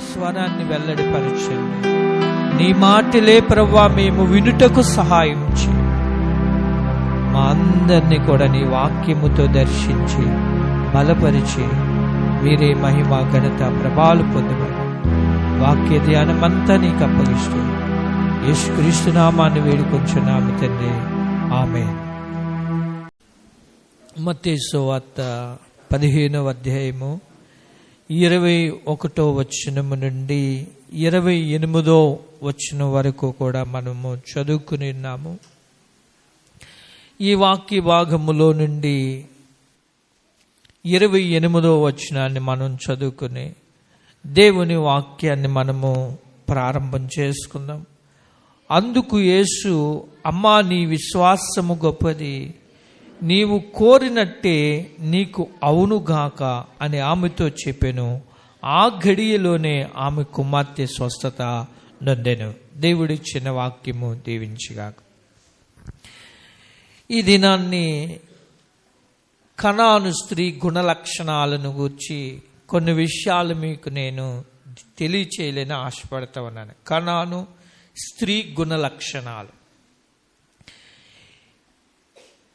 స్వరాన్ని వెల్లడిపరచండి. నీ మాటలే ప్రభువా మేము వినుటకు సహాయం చేయి. మా అందరినీ కూడా నీ వాక్యముతో దర్శించి బలపరిచి మీరే మహిమ ఘనత ప్రభావాలు పొందమని వాక్య ధ్యానమంతా నీకు అప్పగిస్తూ యేసుక్రీస్తు నామాన్ని వేడుకొంచున్నాము తండ్రి, ఆమేన్. మత్తయి సువార్త 15వ అధ్యాయము 21వ వచనము నుండి 28వ వచనం వరకు కూడా మనము చదువుకుని ఉన్నాము. ఈ వాక్య భాగములో నుండి 28వ వచనాన్ని మనం చదువుకుని దేవుని వాక్యాన్ని మనము ప్రారంభం చేసుకుందాం. అందుకు యేసు, అమ్మా నీ విశ్వాసము గొప్పది, నీవు కోరినట్టే నీకు అవునుగాక అని ఆమెతో చెప్పెను. ఆ ఘడియలోనే ఆమె కుమార్తె స్వస్థత నొందెను. దేవుడిచ్చిన వాక్యము దీవించుగాక. ఈ దినాన్ని కనాను స్త్రీ గుణలక్షణాలను గూర్చి కొన్ని విషయాలు మీకు నేను తెలియచేయాలని ఆశపడతా ఉన్నాను. కనాను స్త్రీ గుణలక్షణాలు.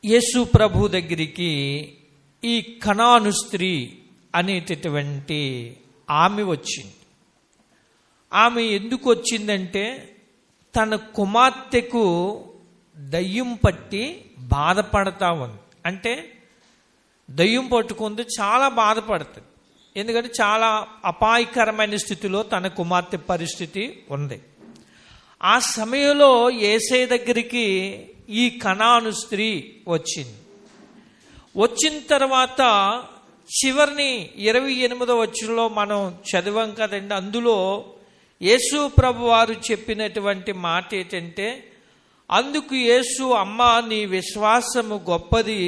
యేసు ప్రభు దగ్గరికి ఈ కనాను స్త్రీ అనేటటువంటి ఆమె వచ్చింది. ఆమె ఎందుకు వచ్చిందంటే తన కుమార్తెకు దయ్యం పట్టి బాధపడతా ఉంది. అంటే దయ్యం పట్టుకుంది, చాలా బాధపడుతుంది. ఎందుకంటే చాలా అపాయకరమైన స్థితిలో తన కుమార్తె పరిస్థితి ఉంది. ఆ సమయంలో యేసయ్య దగ్గరికి ఈ కనాను స్త్రీ వచ్చింది. వచ్చిన తర్వాత చివరిని 28వ వచనంలో మనం చదివాం కదండి. అందులో యేసు ప్రభు వారు చెప్పినటువంటి మాట ఏంటంటే, అందుకు యేసు, అమ్మా నీ విశ్వాసము గొప్పది,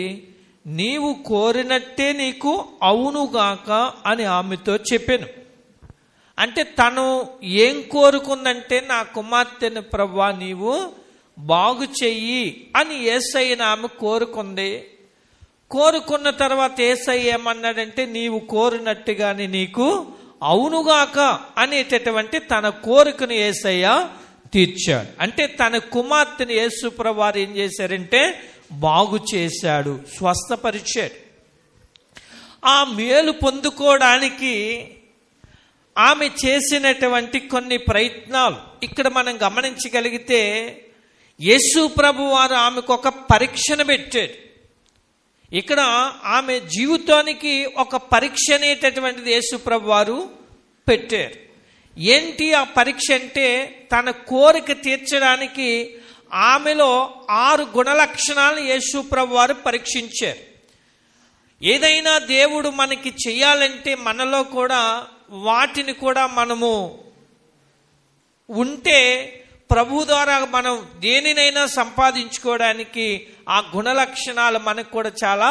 నీవు కోరినట్టే నీకు అవునుగాక అని ఆమెతో చెప్పాను. అంటే తను ఏం కోరుకుందంటే, నా కుమార్తెను ప్రభువా నీవు బాగు చెయ్యి అని యేసయ్యను ఆమె కోరుకుంది. కోరుకున్న తర్వాత యేసయ్య ఏమన్నాడంటే, నీవు కోరినట్టుగానే నీకు అవునుగాక అనేటటువంటి తన కోరికను యేసయ్య తీర్చాడు. అంటే తన కుమార్తెను యేసు ప్రభు వారు ఏం చేశారంటే బాగు చేశాడు, స్వస్థపరిచాడు. ఆ మేలు పొందుకోవడానికి ఆమె చేసినటువంటి కొన్ని ప్రయత్నాలు ఇక్కడ మనం గమనించగలిగితే, యేసు ప్రభు వారు ఆమెకు ఒక పరీక్షను పెట్టాడు. ఇక్కడ ఆమె జీవితానికి ఒక పరీక్ష అనేటటువంటిది యేసు ప్రభు వారు పెట్టారు. ఏంటి ఆ పరీక్ష అంటే, తన కోరిక తీర్చడానికి ఆమెలో 6 గుణలక్షణాలను యేసు ప్రభు వారు పరీక్షించారు. ఏదైనా దేవుడు మనకి చేయాలంటే మనలో కూడా వాటిని కూడా మనము ఉంటే ప్రభు ద్వారా మనం దేనినైనా సంపాదించుకోవడానికి ఆ గుణలక్షణాలు మనకు కూడా చాలా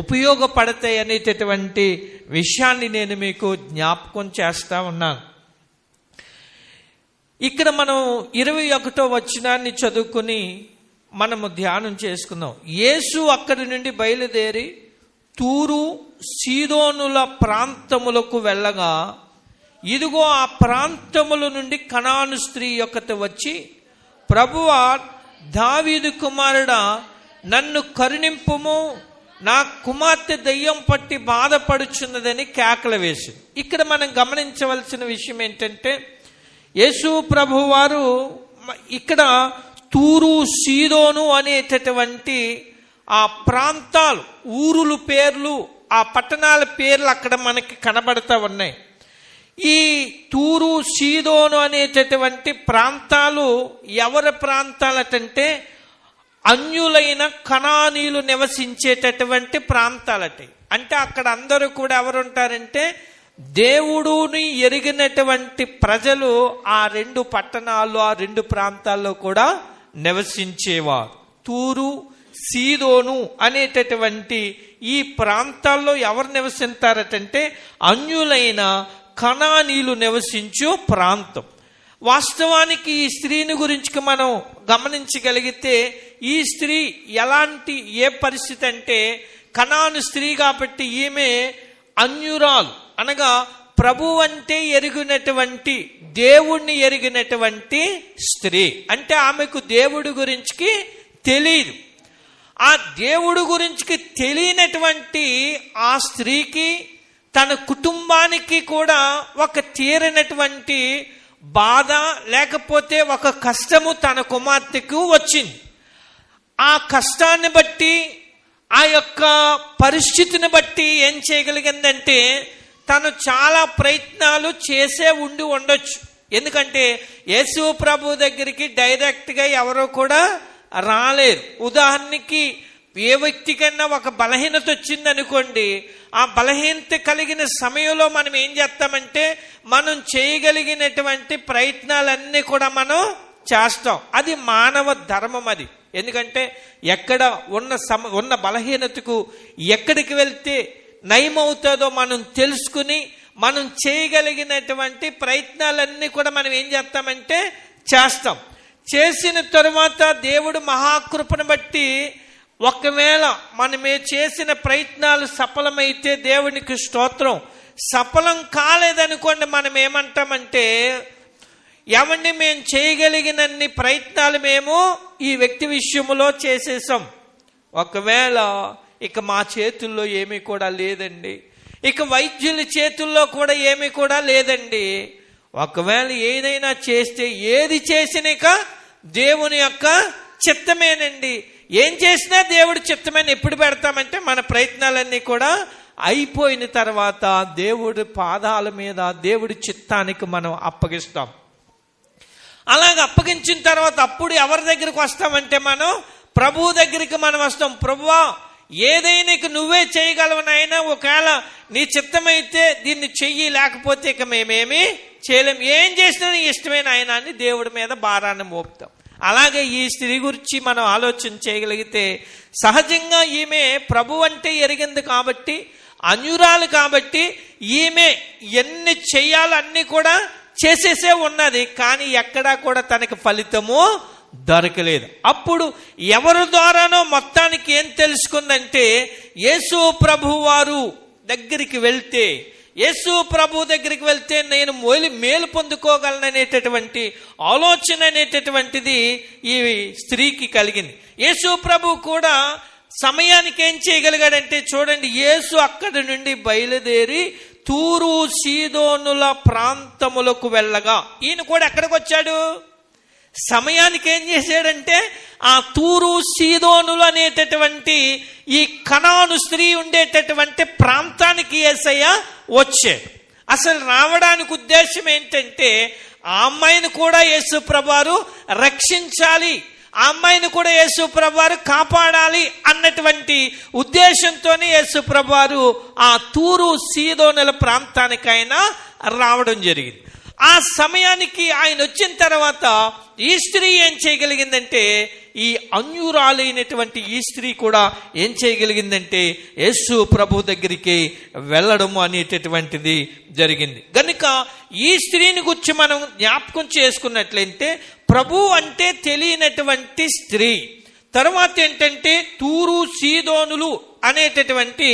ఉపయోగపడతాయి అనేటటువంటి విషయాన్ని నేను మీకు జ్ఞాపకం చేస్తా ఉన్నాను. ఇక్కడ మనం 21వ వచనాన్ని చదువుకుని మనము ధ్యానం చేసుకుందాం. యేసు అక్కడి నుండి బయలుదేరి తూరు సీదోనుల ప్రాంతములకు వెళ్ళగా, ఇదిగో ఆ ప్రాంతముల నుండి కనాను స్త్రీ ఒకటి వచ్చి, ప్రభువా దావీదు కుమారుడా నన్ను కరుణింపుము, నా కుమార్తె దయ్యం పట్టి బాధపడుచున్నదని కేకలు వేసింది. ఇక్కడ మనం గమనించవలసిన విషయం ఏంటంటే, యేసు ప్రభు వారు ఇక్కడ తూరు సీదోను అనేటటువంటి ఆ ప్రాంతాలు, ఊరుల పేర్లు, ఆ పట్టణాల పేర్లు అక్కడ మనకి కనబడతా ఉన్నాయి. ఈ తూరు సీదోను అనేటటువంటి ప్రాంతాలు ఎవరి ప్రాంతాలటంటే అన్యులైన కనానీయులు నివసించేటటువంటి ప్రాంతాలట. అంటే అక్కడ అందరూ కూడా ఎవరు ఉంటారంటే దేవుడుని ఎరిగినటువంటి ప్రజలు ఆ 2 పట్టణాల్లో, ఆ 2 ప్రాంతాల్లో కూడా నివసించేవారు. తూరు సీదోను అనేటటువంటి ఈ ప్రాంతాల్లో ఎవరు నివసిస్తారటంటే అన్యులైన కనానీయులు నివసించు ప్రాంతం. వాస్తవానికి ఈ స్త్రీని గురించి మనం గమనించగలిగితే, ఈ స్త్రీ ఏ పరిస్థితి అంటే కనాను స్త్రీ కాబట్టి ఈమె అన్యురాలు, అనగా ప్రభు అంటే ఎరిగినటువంటి, దేవుణ్ణి ఎరిగినటువంటి స్త్రీ. అంటే ఆమెకు దేవుడి గురించి తెలియదు. ఆ దేవుడి గురించి తెలియనటువంటి ఆ స్త్రీకి, తన కుటుంబానికి కూడా ఒక తీరనటువంటి బాధ, లేకపోతే ఒక కష్టము తన కుమార్తెకు వచ్చింది. ఆ కష్టాన్ని బట్టి, ఆ యొక్క పరిస్థితిని బట్టి ఏం చేయగలిగిందంటే, తను చాలా ప్రయత్నాలు చేసే ఉండొచ్చు. ఎందుకంటే యేసు ప్రభు దగ్గరికి డైరెక్ట్గా ఎవరో కూడా రాలేరు. ఉదాహరణకి ఏ వ్యక్తికైనా ఒక బలహీనత వచ్చిందనుకోండి, ఆ బలహీనత కలిగిన సమయంలో మనం ఏం చేస్తామంటే, మనం చేయగలిగినటువంటి ప్రయత్నాలన్నీ కూడా మనం చేస్తాం. అది మానవ ధర్మం. అది ఎందుకంటే ఎక్కడ ఉన్న బలహీనతకు ఎక్కడికి వెళ్తే నయమవుతుందో మనం తెలుసుకుని, మనం చేయగలిగినటువంటి ప్రయత్నాలన్నీ కూడా మనం ఏం చేస్తామంటే చేస్తాం. చేసిన తరువాత దేవుడు మహాకృపను బట్టి, ఒకవేళ మనమే చేసిన ప్రయత్నాలు సఫలమైతే దేవునికి స్తోత్రం. సఫలం కాలేదనుకోండి, మనం ఏమంటామంటే, ఏమండి మేము చేయగలిగినన్ని ప్రయత్నాలు మేము ఈ వ్యక్తి విషయంలో చేసేసాం, ఒకవేళ ఇక మా చేతుల్లో ఏమీ కూడా లేదండి, ఇక వైద్యుల చేతుల్లో కూడా ఏమీ కూడా లేదండి, ఒకవేళ ఏదైనా చేస్తే ఏది చేసినా ఇక దేవుని యొక్క చిత్తమేనండి, ఏం చేసినా దేవుడి చిత్తమని ఎప్పుడు పెడతామంటే, మన ప్రయత్నాలన్నీ కూడా అయిపోయిన తర్వాత దేవుడి పాదాల మీద దేవుడి చిత్తానికి మనం అప్పగిస్తాం. అలాగ అప్పగించిన తర్వాత అప్పుడు ఎవరి దగ్గరికి వస్తామంటే, మనం ప్రభువు దగ్గరికి మనం వస్తాం. ప్రభువా, ఏదైనా ఇక నువ్వే చేయగలవు నాయనా, ఒకవేళ నీ చిత్తమైతే దీన్ని చెయ్యి, లేకపోతే ఇక మేమేమి చేయలేం, ఏం చేసినా నీ ఇష్టమైన ఆయన అని దేవుడి మీద భారాన్ని మోపుతాం. అలాగే ఈ స్త్రీ గురించి మనం ఆలోచన చేయగలిగితే, సహజంగా ఈమె ప్రభు అంటే ఎరిగింది కాబట్టి, అన్యురాలు కాబట్టి, ఈమె ఎన్ని చెయ్యాలో అన్ని కూడా చేసేసే ఉన్నది, కానీ ఎక్కడా కూడా తనకి ఫలితము దొరకలేదు. అప్పుడు ఎవరి ద్వారానో మొత్తానికి ఏం తెలుసుకుందంటే, యేసు ప్రభు వారు దగ్గరికి వెళ్తే, యేసు ప్రభు దగ్గరికి వెళ్తే నేను మేలు పొందుకోగలననేటటువంటి ఆలోచన అనేటటువంటిది ఈ స్త్రీకి కలిగింది. యేసు ప్రభు కూడా సమయానికి ఏం చేయగలిగాడంటే, చూడండి, యేసు అక్కడి నుండి బయలుదేరి తూరు సీదోనుల ప్రాంతములకు వెళ్ళగా, ఈయన కూడా ఎక్కడికి వచ్చాడు, సమయానికి ఏం చేశాడంటే, ఆ తూరు సీదోనులు అనేటటువంటి ఈ కనాను స్త్రీ ఉండేటటువంటి ప్రాంతానికి యేసయ్య వచ్చాడు. అసలు రావడానికి ఉద్దేశం ఏంటంటే, ఆ అమ్మాయిని కూడా యేసు ప్రభువారు రక్షించాలి, ఆ అమ్మాయిని కూడా యేసు ప్రభువారు కాపాడాలి అన్నటువంటి ఉద్దేశంతోనే యేసు ప్రభువారు ఆ తూరు సీదోనుల ప్రాంతానికైనా రావడం జరిగింది. ఆ సమయానికి ఆయన వచ్చిన తర్వాత ఈ స్త్రీ ఏం చేయగలిగిందంటే, ఈ అన్యురాలైనటువంటి ఈ స్త్రీ కూడా ఏం చేయగలిగిందంటే, యేసు ప్రభు దగ్గరికి వెళ్ళడం అనేటటువంటిది జరిగింది. కనుక ఈ స్త్రీని గురించి మనం జ్ఞాపకం చేసుకున్నట్లయితే, ప్రభు అంటే తెలియనటువంటి స్త్రీ, తర్వాత ఏంటంటే తూరు సీదోనులు అనేటటువంటి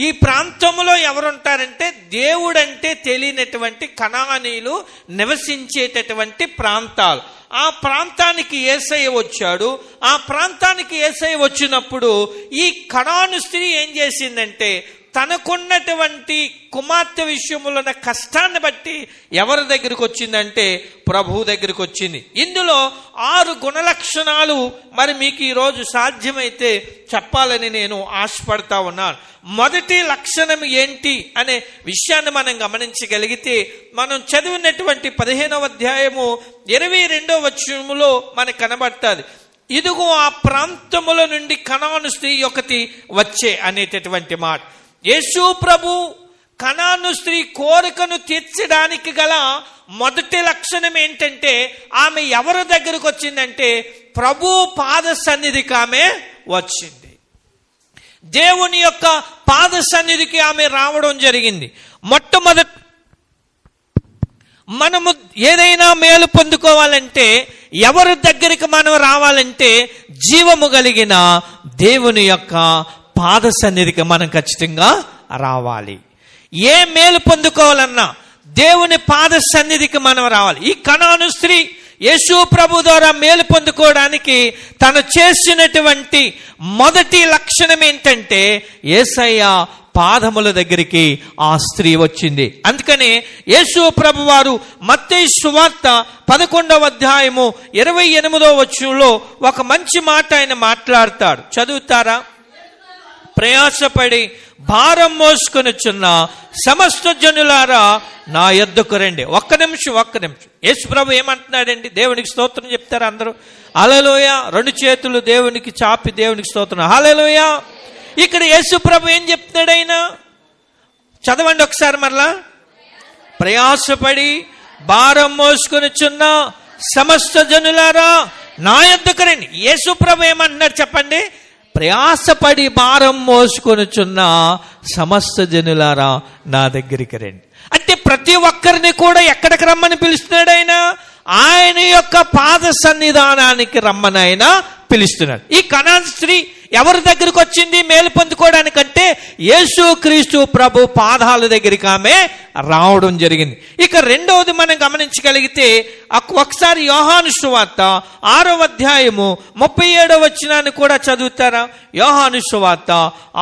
ఈ ప్రాంతంలో ఎవరుంటారంటే, దేవుడంటే తెలియనటువంటి కనానీయులు నివసించేటటువంటి ప్రాంతాలు. ఆ ప్రాంతానికి యేసయ్య వచ్చాడు. ఆ ప్రాంతానికి యేసయ్య వచ్చినప్పుడు ఈ కనాను స్త్రీ ఏం చేసిందంటే, తనకున్నటువంటి కుమార్తె విషయంలో ఉన్న కష్టాన్ని బట్టి ఎవరి దగ్గరికి వచ్చిందంటే, ప్రభువు దగ్గరికి వచ్చింది. ఇందులో 6 గుణలక్షణాలు మరి మీకు ఈరోజు సాధ్యమైతే చెప్పాలని నేను ఆశపడతా ఉన్నాను. మొదటి లక్షణం ఏంటి అనే విషయాన్ని మనం గమనించగలిగితే, మనం చదివినటువంటి 15వ అధ్యాయము 22వ వచనములో మనకు కనబడుతుంది, ఇదిగో ఆ ప్రాంతముల నుండి కనాను స్త్రీ ఒకటి వచ్చే అనేటటువంటి మాట. యేసు ప్రభు కనాను స్త్రీ కోరికను తీర్చడానికి గల మొదటి లక్షణం ఏంటంటే, ఆమె ఎవరి దగ్గరకు వచ్చిందంటే, ప్రభు పాద సన్నిధికి ఆమె వచ్చింది. దేవుని యొక్క పాద సన్నిధికి ఆమె రావడం జరిగింది. మొట్టమొదటి మనము ఏదైనా మేలు పొందుకోవాలంటే, ఎవరి దగ్గరికి మనం రావాలంటే, జీవము కలిగిన దేవుని యొక్క పాద సన్నిధికి మనం ఖచ్చితంగా రావాలి. ఏ మేలు పొందుకోవాలన్నా, దేవుని పాద సన్నిధికి మనం రావాలి. ఈ కనాను స్త్రీ యేసు ప్రభు ద్వారా మేలు పొందుకోవడానికి తను చేసినటువంటి మొదటి లక్షణం ఏంటంటే యేసయ్య పాదముల దగ్గరికి ఆ స్త్రీ వచ్చింది. అందుకనే యేసు ప్రభు వారు మత్తయి సువార్త 11వ అధ్యాయము 28వ వచనంలో ఒక మంచి మాట ఆయన మాట్లాడతాడు. చదువుతారా? ప్రయాసపడి భారం మోసుకొనుచున్న సమస్త జనులారా నా యొద్దకు రండి. ఒక్క నిమిషం. యేసు ప్రభు ఏమంటున్నాడండి? దేవునికి స్తోత్రం చెప్తారా అందరూ? హల్లెలూయా. 2 చేతులు దేవునికి చాపి దేవునికి స్తోత్రం. హల్లెలూయా. ఇక్కడ యేసు ప్రభు ఏం చెప్తున్నాడు? ఆయన చదవండి ఒకసారి మరలా. ప్రయాసపడి భారం మోసుకొనుచున్న సమస్త జనులారా నా యొద్దకు రండి. యేసు ప్రభు ఏమంటున్నాడు చెప్పండి? ప్రయాసపడి భారం మోసుకొనుచున్న సమస్త జనులారా నా దగ్గరికి రండి. అంటే ప్రతి ఒక్కరిని కూడా ఎక్కడికి రమ్మని పిలుస్తున్నాడు? ఆయన యొక్క పాద సన్నిధానానికి రమ్మని ఆయన పిలుస్తున్నాడు. ఈ కనాను స్త్రీ ఎవరి దగ్గరికి వచ్చింది మేలు పొందుకోవడానికంటే యేసు క్రీస్తు ప్రభు పాదాల దగ్గరికి ఆమె రావడం జరిగింది. ఇక రెండవది మనం గమనించగలిగితే ఒకసారి యోహాను సువార్త 6వ అధ్యాయము 37వ వచనాన్ని కూడా చదువుతారా? యోహాను సువార్త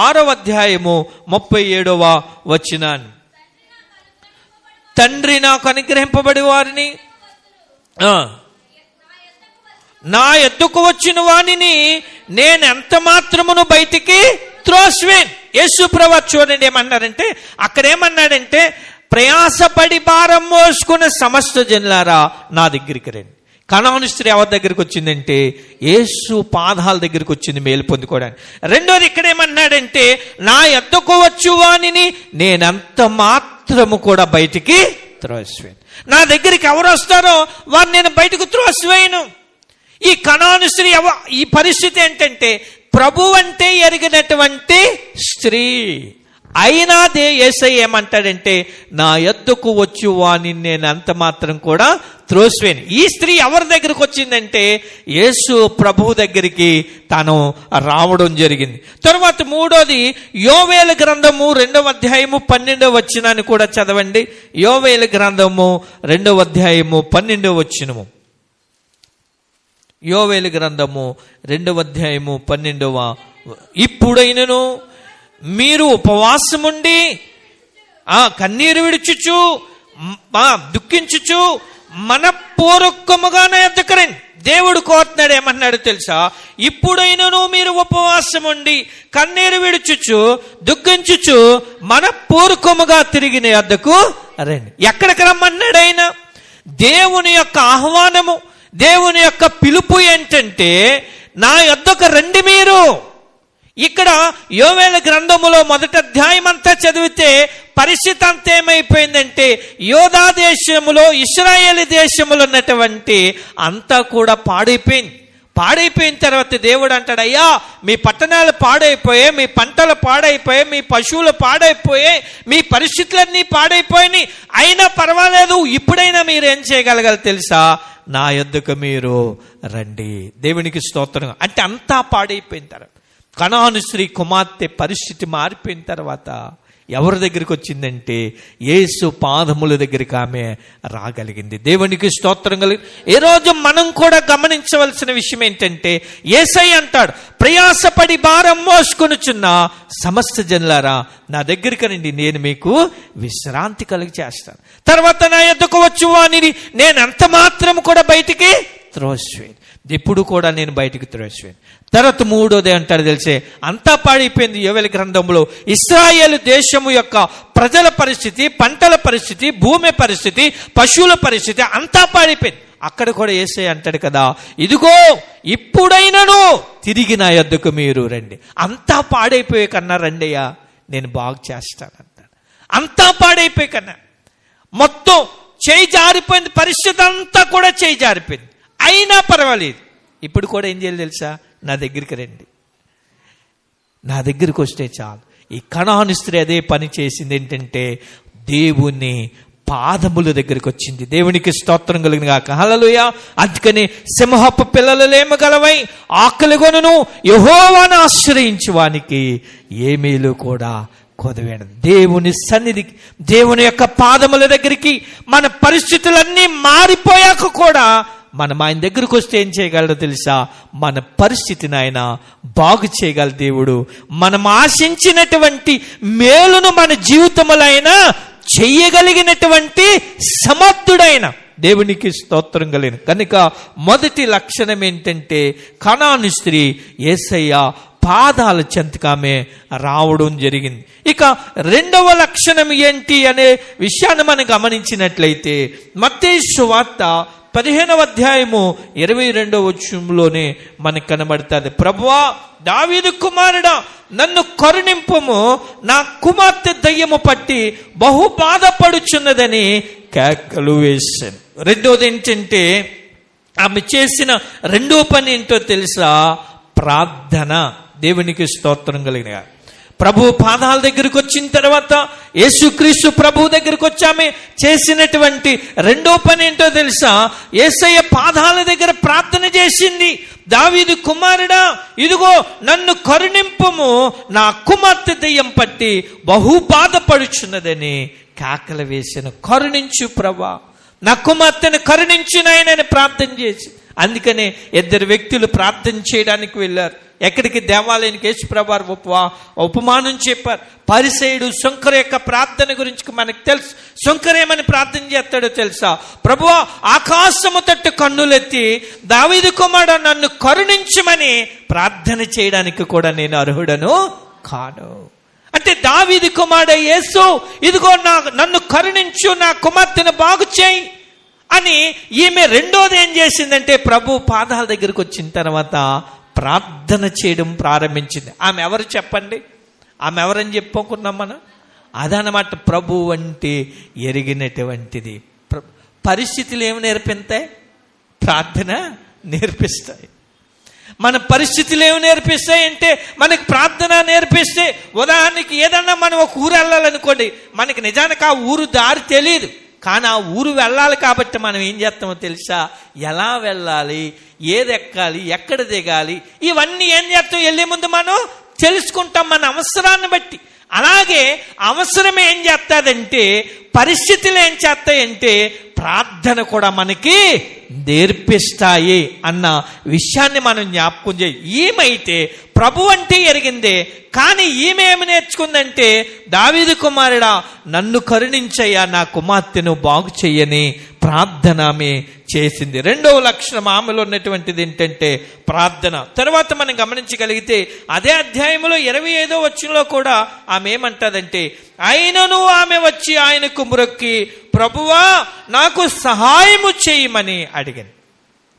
6వ అధ్యాయము 37వ వచనాన్ని. తండ్రి నాకు అనుగ్రహింపబడి వారిని నా ఎద్దుకు వచ్చిన వానిని నేను ఎంత మాత్రమును బయటికి త్రోసివేన్. యేసు ప్రభు చూడండి ఏమన్నారంటే, అక్కడ ఏమన్నాడంటే ప్రయాసపడి భారం మోసుకున్న సమస్త జనులారా నా దగ్గరికి రండి. కనాను స్త్రీ ఎవరి దగ్గరికి వచ్చిందంటే యేసు పాదాల దగ్గరికి వచ్చింది మేలు పొందుకోవడానికి. రెండోది ఇక్కడ ఏమన్నాడంటే నా ఎద్దుకు వచ్చు వానిని నేనంత మాత్రము కూడా బయటికి త్రోసివేను. నా దగ్గరికి ఎవరు వస్తారో వారిని నేను బయటకు త్రోసివేయను. ఈ కనాను స్త్రీ ఈ పరిస్థితి ఏంటంటే ప్రభు అంటే ఎరిగినటువంటి స్త్రీ అయినా యేసయ్య ఏమంటాడంటే నా యొద్దకు వచ్చు వాని నేను అంత మాత్రం కూడా త్రోసివేను. ఈ స్త్రీ ఎవరి దగ్గరికి వచ్చిందంటే యేసు ప్రభువు దగ్గరికి తాను రావడం జరిగింది. తర్వాత మూడోది యోవేలు గ్రంథము 2వ అధ్యాయము 12వ వచనాన్ని కూడా చదవండి. యోవేలు గ్రంథము 2వ అధ్యాయము 12వ వచనము. యోవేలు గ్రంథము 2వ అధ్యాయము 12వ. ఇప్పుడైనను మీరు ఉపవాసముండి కన్నీరు విడుచుచు దుఃఖించుచు మనపూర్వకముగా నా యొద్దకు రండి. దేవుడు కోరుతున్నాడు ఏమన్నాడు తెలుసా? ఇప్పుడైనను మీరు ఉపవాసముండి కన్నీరు విడుచుచు దుఃఖించుచు మనపూర్వకముగా తిరిగి నా యొద్దకు రండి. ఎక్కడికి రమ్మన్నాడు ఆయన? దేవుని యొక్క ఆహ్వానము, దేవుని యొక్క పిలుపు ఏంటంటే నా యొద్దకు రండి మీరు. ఇక్కడ యోవేలు గ్రంథములో 1వ అధ్యాయం అంతా చదివితే పరిస్థితి అంతా ఏమైపోయిందంటే యోధా దేశములో ఇశ్రాయేలు దేశములో ఉన్నటువంటి అంతా కూడా పాడైపోయిన తర్వాత దేవుడు అంటాడు, అయ్యా మీ పట్టణాలు పాడైపోయాయి, మీ పంటలు పాడైపోయాయి, మీ పశువులు పాడైపోయాయి, మీ పరిస్థితులన్నీ పాడైపోయినాయి, అయినా పర్వాలేదు, ఇప్పుడైనా మీరు ఏం చేయగలగాలి తెలుసా? నా యొద్దకు మీరు రండి. దేవునికి స్తోత్రం. అంటే అంతా పాడైపోయిన తర్వాత కనాను స్త్రీ కుమార్తె పరిస్థితి మారిపోయిన తర్వాత ఎవరి దగ్గరికి వచ్చిందంటే యేసు పాదముల దగ్గరికి ఆమె రాగలిగింది. దేవునికి స్తోత్రం కలిగి. ఈరోజు మనం కూడా గమనించవలసిన విషయం ఏంటంటే యేసయ్య అంటాడు ప్రయాసపడి భారం మోసుకొనుచున్న సమస్త జనులారా నా దగ్గరికి రండి, నేను మీకు విశ్రాంతి కలిగి చేస్తాను. తర్వాత నా యొద్దకు వచ్చు వానిని నేను అంత మాత్రం కూడా బయటికి త్రోసివేను. ఎప్పుడు కూడా నేను బయటికి త్రోసివేను. తర్వాత మూడోది అంటారు తెలిసే అంతా పాడైపోయింది. యోవేలు గ్రంథంలో ఇశ్రాయేలు దేశము యొక్క ప్రజల పరిస్థితి, పంటల పరిస్థితి, భూమి పరిస్థితి, పశువుల పరిస్థితి అంతా పాడైపోయింది. అక్కడ కూడా యేసయ్య అంటాడు కదా, ఇదిగో ఇప్పుడైనను తిరిగి నా యొద్దకు మీరు రండి. అంతా పాడైపోయే కన్నా రండియ్యా, నేను బాగు చేస్తానంటాడు. అంతా పాడైపోయే కన్నా మొత్తం చేయి జారిపోయింది, పరిస్థితి అంతా కూడా చేయి జారిపోయింది, అయినా పర్వాలేదు. ఇప్పుడు కూడా ఏం చేయాలి తెలుసా? నా దగ్గరికి రండి, నా దగ్గరికి వస్తే చాలు. ఈ కనాను స్త్రీ అదే పని చేసింది. ఏంటంటే దేవుని పాదముల దగ్గరికి వచ్చింది. దేవునికి స్తోత్రం కలిగిన గాక. హల్లెలూయా. అందుకని సింహపు పిల్లలు లేమగలవై ఆకలిగొనును యెహోవాను ఆశ్రయించు వానికి ఏ మేలు కూడా కొదవేడ దేవుని సన్నిధికి, దేవుని యొక్క పాదముల దగ్గరికి మన పరిస్థితులన్నీ మారిపోయాక కూడా మనం ఆయన దగ్గరకు వస్తే ఏం చేయగలడో తెలుసా? మన పరిస్థితిని ఆయన బాగు చేయగల దేవుడు. మనం ఆశించినటువంటి మేలును మన జీవితంలో ఆయన చెయ్యగలిగినటువంటి సమర్థుడైన దేవునికి స్తోత్రం కలిగిన కనుక మొదటి లక్షణం ఏంటంటే కనాను స్త్రీ యేసయ్య పాదాల చెంతకు ఆమె రావడం జరిగింది. ఇక రెండవ లక్షణం ఏంటి అనే విషయాన్ని మనం గమనించినట్లయితే మత్తయి సువార్త 15వ అధ్యాయము 22వ వచనంలోనే మనకు కనబడుతుంది. ప్రభువా, దావీదు కుమారుడా, నన్ను కరుణింపుము, నా కుమార్తె దయ్యము పట్టి బహు బాధపడుచున్నదని కేకలు వేశాను. రెండోది ఏంటంటే ఆమె చేసిన రెండో పని ఏంటో తెలుసా? ప్రార్థన. దేవునికి స్తోత్రం కలిగిన ప్రభు పాదాల దగ్గరికి వచ్చిన తర్వాత, యేసుక్రీస్తు ప్రభు దగ్గరికి వచ్చామే చేసినటువంటి రెండో పని ఏంటో తెలుసా? యేసయ్య పాదాల దగ్గర ప్రార్థన చేసింది. దావీదు కుమారుడా, ఇదిగో నన్ను కరుణింపుము, నా కుమార్తె దయ్యం పట్టి బహు బాధపడుచున్నదని కేకలు వేసిన. కరుణించు ప్రభా, నా కుమార్తెను కరుణించు నాయనని ప్రార్థన చేసి. అందుకనే ఇద్దరు వ్యక్తులు ప్రార్థన చేయడానికి వెళ్ళారు. ఎక్కడికి? దేవాలయానికి. యేసుప్రభువారు ఉపమానం చెప్పారు. పరిసయ్యుడు శంకరు యొక్క ప్రార్థన గురించి మనకు తెలుసు. శంకరు ఏమని ప్రార్థన చేస్తాడో తెలుసా? ప్రభువా, ఆకాశము తట్టు కన్నులెత్తి దావీదు కుమారుడా నన్ను కరుణించమని ప్రార్థన చేయడానికి కూడా నేను అర్హుడను కాను. అంటే దావీదు కుమారుడు యేసు, ఇదిగో నన్ను కరుణించు, నా కుమార్తెను బాగు చేయి అని ఈమె రెండోది ఏం చేసిందంటే ప్రభు పాదాల దగ్గరికి వచ్చిన తర్వాత ప్రార్థన చేయడం ప్రారంభించింది. ఆమె ఎవరు చెప్పండి? ఆమె ఎవరని చెప్పుకున్నాం మనం? అదనమాట ప్రభు అంటే ఎరిగినటువంటిది. పరిస్థితులు ఏమి నేర్పిస్తాయి? ప్రార్థన నేర్పిస్తాయి. మన పరిస్థితులు ఏమి నేర్పిస్తాయి అంటే మనకి ప్రార్థన నేర్పిస్తే, ఉదాహరణకి ఏదన్నా మనం ఒక ఊరు వెళ్ళాలనుకోండి, మనకి నిజానికి ఆ ఊరు దారి తెలియదు, కానీ ఆ ఊరు వెళ్ళాలి కాబట్టి మనం ఏం చేస్తామో తెలుసా? ఎలా వెళ్ళాలి, ఏది ఎక్కాలి, ఎక్కడ దిగాలి, ఇవన్నీ ఏం చేస్తాం? వెళ్ళే ముందు మనం తెలుసుకుంటాం మన అవసరాన్ని బట్టి. అలాగే అవసరం ఏం చేస్తాదంటే, పరిస్థితులు ఏం చేస్తాయంటే ప్రార్థన కూడా మనకి నేర్పిస్తాయి అన్న విషయాన్ని మనం జ్ఞాపకం చేయి. ఈమెయితే ప్రభు అంటే ఎరిగిందే, కానీ ఈమె ఏమి నేర్చుకుందంటే, దావీదు కుమారుడా నన్ను కరుణించయ్యా, నా కుమార్తెను బాగు చెయ్యని ప్రార్థన ఆమె చేసింది. రెండవ లక్షణం ఆమెలో ఉన్నటువంటిది ఏంటంటే ప్రార్థన. తర్వాత మనం గమనించగలిగితే అదే అధ్యాయంలో 25వ వచనంలో కూడా ఆమె ఏమంటదంటే, అయినను ఆమె వచ్చి ఆయనకు మ్రొక్కి, ప్రభువా నాకు సహాయము చేయమని అడిగింది.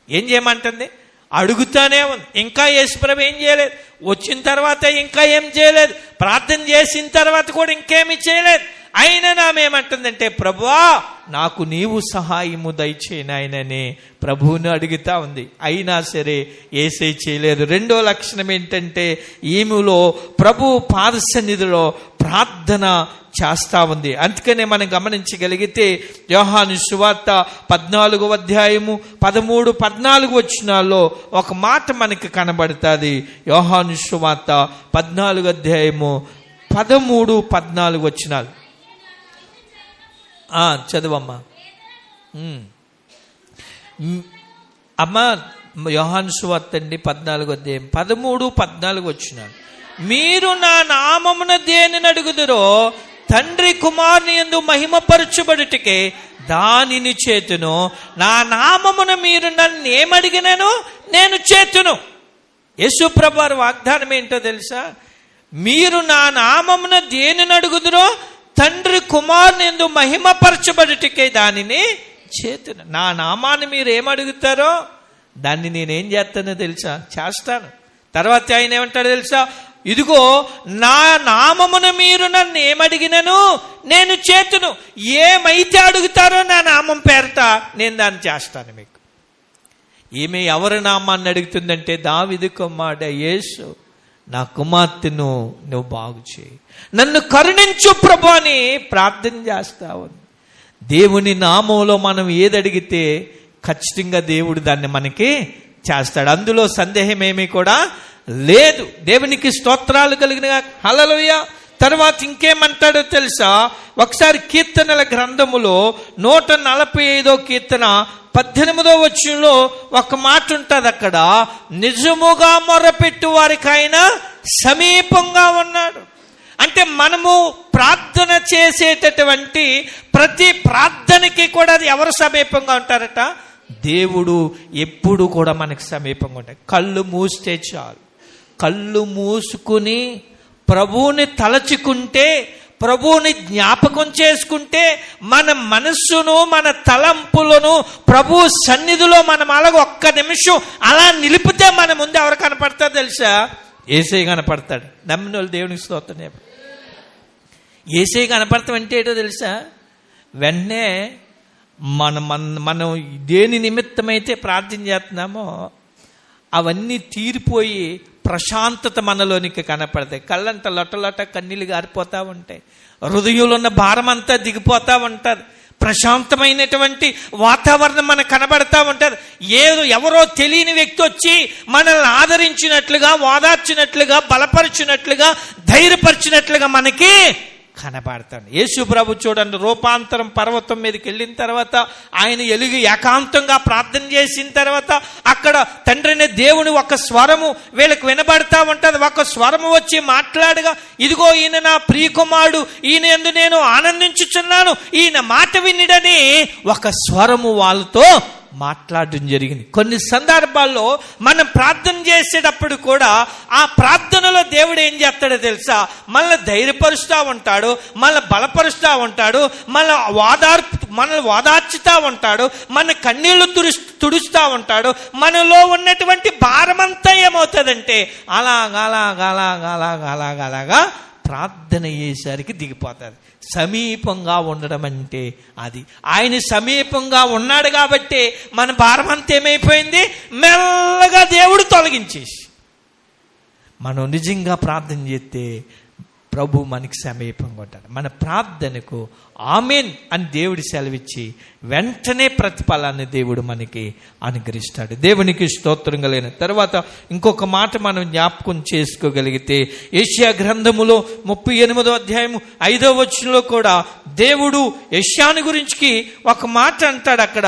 ఏం చేయమంటుంది? అడుగుతానే ఉంది. ఇంకా యేసుప్రభు ఏం చేయలేదు. వచ్చిన తర్వాత ఇంకా ఏం చేయలేదు. ప్రార్థన చేసిన తర్వాత కూడా ఇంకేమీ చేయలేదు. అయినా నామేమంటుందంటే, ప్రభువా నాకు నీవు సహాయము దయచేయనాయనని ప్రభువుని అడుగుతా ఉంది. అయినా సరే యేసయ్య చేయలేదు. రెండో లక్షణం ఏంటంటే ఈమెలో ప్రభు పాద సన్నిధిలో ప్రార్థన చేస్తా ఉంది. అందుకనే మనం గమనించగలిగితే యోహాను సువార్త 14వ అధ్యాయము 13, 14 వచనాల్లో ఒక మాట మనకి కనబడుతుంది. యోహాను సువార్త 14వ అధ్యాయము 13, 14 వచనాలు చదువమ్మా. అమ్మా యోహాను సువార్త అండి 14వ అధ్యాయం 13, 14 వచనాలు. మీరు నా నామమున దేనిని అడుగుదురో తండ్రి కుమారుని యందు మహిమపరచబడుటకే దానిని చేతును. నా నామమున మీరు నన్ను ఏమడిగినను నేను చేతును. యేసుప్రభువారి వాగ్దానం ఏంటో తెలుసా? మీరు నా నామమున దేనిని అడుగుదురో తండ్రి కుమారుని యందు మహిమపరచబడుటకే దానిని చేతును. నా నామాన్ని మీరు ఏమడుగుతారో దాన్ని నేనేం చేస్తానో తెలుసా? చేస్తాను. తర్వాత ఆయన ఏమంటాడో తెలుసా? ఇదిగో నా నామమున మీరు నన్ను ఏమడిగినను నేను చేతును. ఏమైతే అడుగుతారో నా నామం పేరట నేను దాన్ని చేస్తాను మీకు. ఈమె ఎవరి నామాన్ని అడుగుతుందంటే దావీదు కుమారుడు యేసు, నా కుమార్తెను నువ్వు బాగు చేయి, నన్ను కరుణించు ప్రభు అని ప్రార్థన చేస్తావు. దేవుని నామంలో మనం ఏది అడిగితే ఖచ్చితంగా దేవుడు దాన్ని మనకి చేస్తాడు. అందులో సందేహం ఏమీ కూడా లేదు. దేవునికి స్తోత్రాలు కలిగిన హల్లెలూయా. తర్వాత ఇంకేమంటాడో తెలుసా? ఒకసారి కీర్తనల గ్రంథములో 145 కీర్తన 18వ వచనంలో ఒక మాట ఉంటుంది. అక్కడ నిజముగా మొరపెట్టు వారికైనా సమీపంగా ఉన్నాడు. అంటే మనము ప్రార్థన చేసేటటువంటి ప్రతి ప్రార్థనకి కూడా అది ఎవరు సమీపంగా ఉంటారట? దేవుడు ఎప్పుడు కూడా మనకి సమీపంగా ఉంటాయి. కళ్ళు మూస్తే చాలు, కళ్ళు మూసుకుని ప్రభువుని తలచుకుంటే, ప్రభువుని జ్ఞాపకం చేసుకుంటే, మన మనస్సును మన తలంపులను ప్రభు సన్నిధిలో మనం అలాగ ఒక్క నిమిషం అలా నిలిపితే మన ముందు ఎవరు కనపడతారో తెలుసా? యేసయ్య కనపడతాడు. నమ్మిన వాళ్ళు దేవునికి స్తోత్రం. యేసయ్య కనపడతాం అంటే ఏంటో తెలుసా? వెంటనే మనం దేని నిమిత్తమైతే ప్రార్థన చేస్తున్నామో అవన్నీ తీరిపోయి ప్రశాంతత మనలోనికి కనపడతాయి. కళ్ళంట లొట్టలొట్ట కన్నీళ్ళు గారిపోతూ ఉంటాయి. హృదయంలో ఉన్న భారం అంతా దిగిపోతూ ఉంటుంది. ప్రశాంతమైనటువంటి వాతావరణం మనకు కనబడతా ఉంటుంది. ఎవరో తెలియని వ్యక్తి వచ్చి మనల్ని ఆదరించినట్లుగా, ఓదార్చినట్లుగా, బలపరిచినట్లుగా, ధైర్యపరిచినట్లుగా మనకి కనబడతాడు. యేసు ప్రభు చూడండి, రూపాంతరం పర్వతం మీదకి వెళ్ళిన తర్వాత ఆయన ఎలుగు ఏకాంతంగా ప్రార్థన చేసిన తర్వాత అక్కడ తండ్రిని దేవుని ఒక స్వరము వీళ్ళకి వినబడతా ఉంటుంది. ఒక స్వరము వచ్చి మాట్లాడగా, ఇదిగో ఈయన నా ప్రియకుమారుడు, ఈయన యందు నేను ఆనందించుచున్నాను, ఈయన మాట వినిడని ఒక స్వరము వాళ్ళతో మాట్లాడడం జరిగింది. కొన్ని సందర్భాల్లో మనం ప్రార్థన చేసేటప్పుడు కూడా ఆ ప్రార్థనలో దేవుడు ఏం చేస్తాడో తెలుసా? మనల్ని ధైర్యపరుస్తూ ఉంటాడు, మనల్ని బలపరుస్తూ ఉంటాడు, మనల్ని ఓదార్చుతూ ఉంటాడు, మన కన్నీళ్లు తుడుస్తూ ఉంటాడు. మనలో ఉన్నటువంటి భారమంతా ఏమవుతుందంటే అలాగా ప్రార్థన అయ్యేసరికి దిగిపోతుంది. సమీపంగా ఉండడం అంటే అది. ఆయన సమీపంగా ఉన్నాడు కాబట్టి మన భారం అంతా ఏమైపోయింది? మెల్లగా దేవుడు తొలగించేసి మనం నిజంగా ప్రార్థన చేస్తే ప్రభు మనకి సమీపంగా ఉంటాడు. మన ప్రార్థనకు ఆమేన్ అని దేవుడి సెలవిచ్చి వెంటనే ప్రతిఫలాన్ని దేవుడు మనకి అనుగ్రహిస్తాడు. దేవునికి స్తోత్రం కలిగిన తర్వాత ఇంకొక మాట మనం జ్ఞాపకం చేసుకోగలిగితే, యెషయా గ్రంథములో 38వ అధ్యాయము 5వ వచనంలో కూడా దేవుడు యెషయాను గురించి ఒక మాట అంటాడు. అక్కడ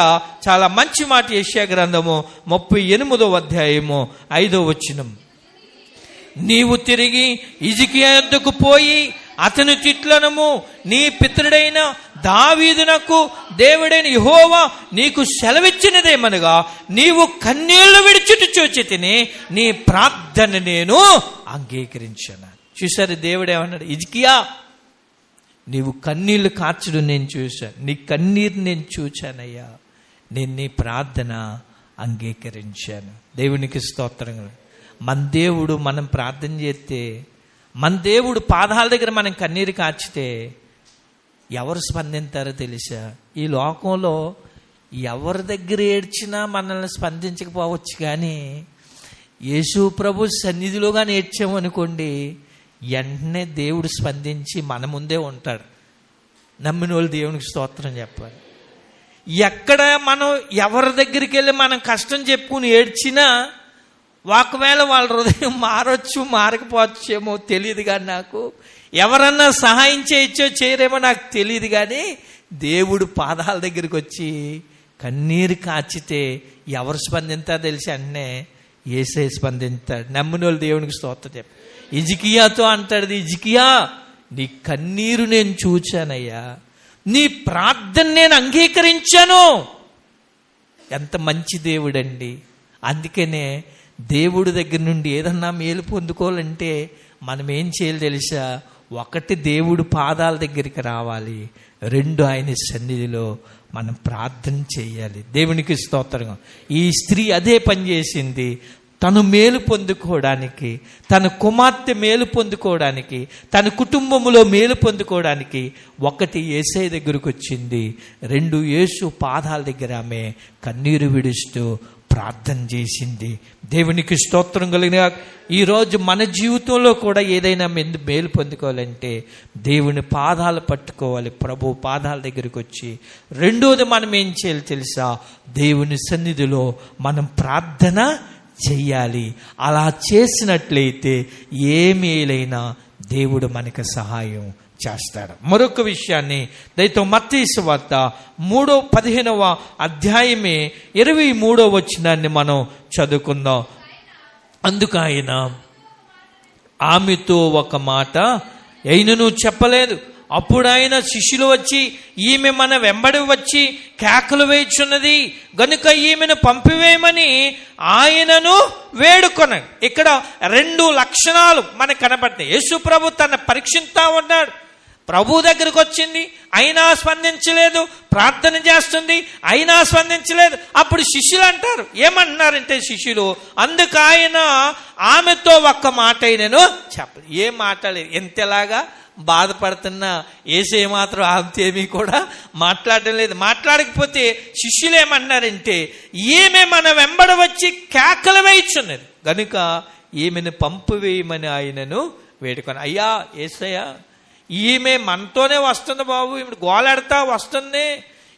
చాలా మంచి మాట. యెషయా గ్రంథము 38వ అధ్యాయము 5వ వచనం, నీవు తిరిగి హిజ్కియా యొద్దకు పోయి అతని తిట్లనము, నీ పితరుడైన దావీదునకు దేవుడైన యెహోవా నీకు సెలవిచ్చినదేమనగా, నీవు కన్నీళ్లు విడిచుట చూచితిని, నీ ప్రార్థన నేను అంగీకరించాను. చూసారు దేవుడు ఏమన్నాడు? హిజ్కియా, నీవు కన్నీళ్లు కార్చడం నేను చూశాను, నీ కన్నీరు నేను చూచానయ్యా, నేను నీ ప్రార్థన అంగీకరించాను. దేవునికి స్తోత్రం. మన దేవుడు మనం ప్రార్థన చేస్తే, మన దేవుడు పాదాల దగ్గర మనం కన్నీరు కార్చితే ఎవరు స్పందించారో తెలుసా? ఈ లోకంలో ఎవరి దగ్గర ఏడ్చినా మనల్ని స్పందించకపోవచ్చు, కానీ యేసు ప్రభు సన్నిధిలో కానీ ఏడ్చామనుకోండి, వెంటనే దేవుడు స్పందించి మన ముందే ఉంటాడు. నమ్మిన వాళ్ళు దేవునికి స్తోత్రం చెప్పాలి. ఎక్కడ మనం ఎవరి దగ్గరికి వెళ్ళి మనం కష్టం చెప్పుకుని ఏడ్చినా ఒకవేళ వాళ్ళ హృదయం మారొచ్చు, మారకపోవచ్చేమో తెలియదు, కానీ నాకు ఎవరన్నా సహాయం చేయొచ్చో చేయరేమో నాకు తెలియదు, కానీ దేవుడు పాదాల దగ్గరికి వచ్చి కన్నీరు కాచితే ఎవరు స్పందించారో తెలిసి అన్నే యేసయ్య స్పందించాడు. నమ్మిన వాళ్ళు దేవునికి స్తోత్రం చెప్పు. హిజ్కియాతో అంటాడు, హిజ్కియా, నీ కన్నీరు నేను చూచానయ్యా, నీ ప్రార్థన నేను అంగీకరించాను. ఎంత మంచి దేవుడండి. అందుకనే దేవుడి దగ్గర నుండి ఏదన్నా మేలు పొందుకోవాలంటే మనం ఏం చేయాలి తెలుసా? ఒకటి, దేవుడు పాదాల దగ్గరికి రావాలి. 2, ఆయన సన్నిధిలో మనం ప్రార్థన చేయాలి. దేవునికి స్తోత్రం. ఈ స్త్రీ అదే పని చేసింది. తను మేలు పొందుకోవడానికి, తన కుమార్తె మేలు పొందుకోవడానికి, తన కుటుంబంలో మేలు పొందుకోవడానికి 1 యేసయ్య దగ్గరకు వచ్చింది, 2 యేసు పాదాల దగ్గర ఆమె కన్నీరు విడుస్తూ ప్రార్థన చేసింది. దేవునికి స్తోత్రం కలిగిన ఈరోజు మన జీవితంలో కూడా ఏదైనా మేలు పొందుకోవాలంటే దేవుని పాదాలు పట్టుకోవాలి, ప్రభు పాదాల దగ్గరికి వచ్చి. రెండోది మనం ఏం చేయాలి తెలుసా? దేవుని సన్నిధిలో మనం ప్రార్థన చెయ్యాలి. అలా చేసినట్లయితే ఏ మేలైనా దేవుడు మనకు సహాయం చేస్తాడు. మరొక విషయాన్ని దయతో మత్తయి సువార్త 3:15 అధ్యాయమే 23వ వచనాన్ని మనం చదువుకుందాం. అందుకు ఆయన ఆమెతో ఒక మాట అయినను చెప్పలేదు. అప్పుడు ఆయన శిష్యులు వచ్చి, ఈమె మన వెంబడి వచ్చి కేకలు వేయుచున్నది గనుక ఈమెను పంపివేయమని ఆయనను వేడుకొన్నాడు. ఇక్కడ 2 లక్షణాలు మనకు కనబడతాయి. యేసు ప్రభు తన పరీక్షిస్తా ఉన్నాడు. ప్రభు దగ్గరకు వచ్చింది, అయినా స్పందించలేదు. ప్రార్థన చేస్తుంది, అయినా స్పందించలేదు. అప్పుడు శిష్యులు అంటారు, ఏమంటున్నారంటే శిష్యులు, అందుకు ఆయన ఆమెతో ఒక్క మాట అయినను చెప్పలేదు. ఏం మాట్లాడలేదు. ఎంతలాగా బాధపడుతున్నా యేసయ్య మాత్రం ఆమె కూడా మాట్లాడడం లేదు. మాట్లాడకపోతే శిష్యులు ఏమన్నారంటే, ఈమె మన వెంబడ వచ్చి కేకలు వేయుచున్నది గనుక ఈమెను పంపివేయమని ఆయనను వేడుకొని. అయ్యా యేసయ్య, ఈమె మనతోనే వస్తుంది బాబు, ఈమె గోలాడుతా వస్తుంది,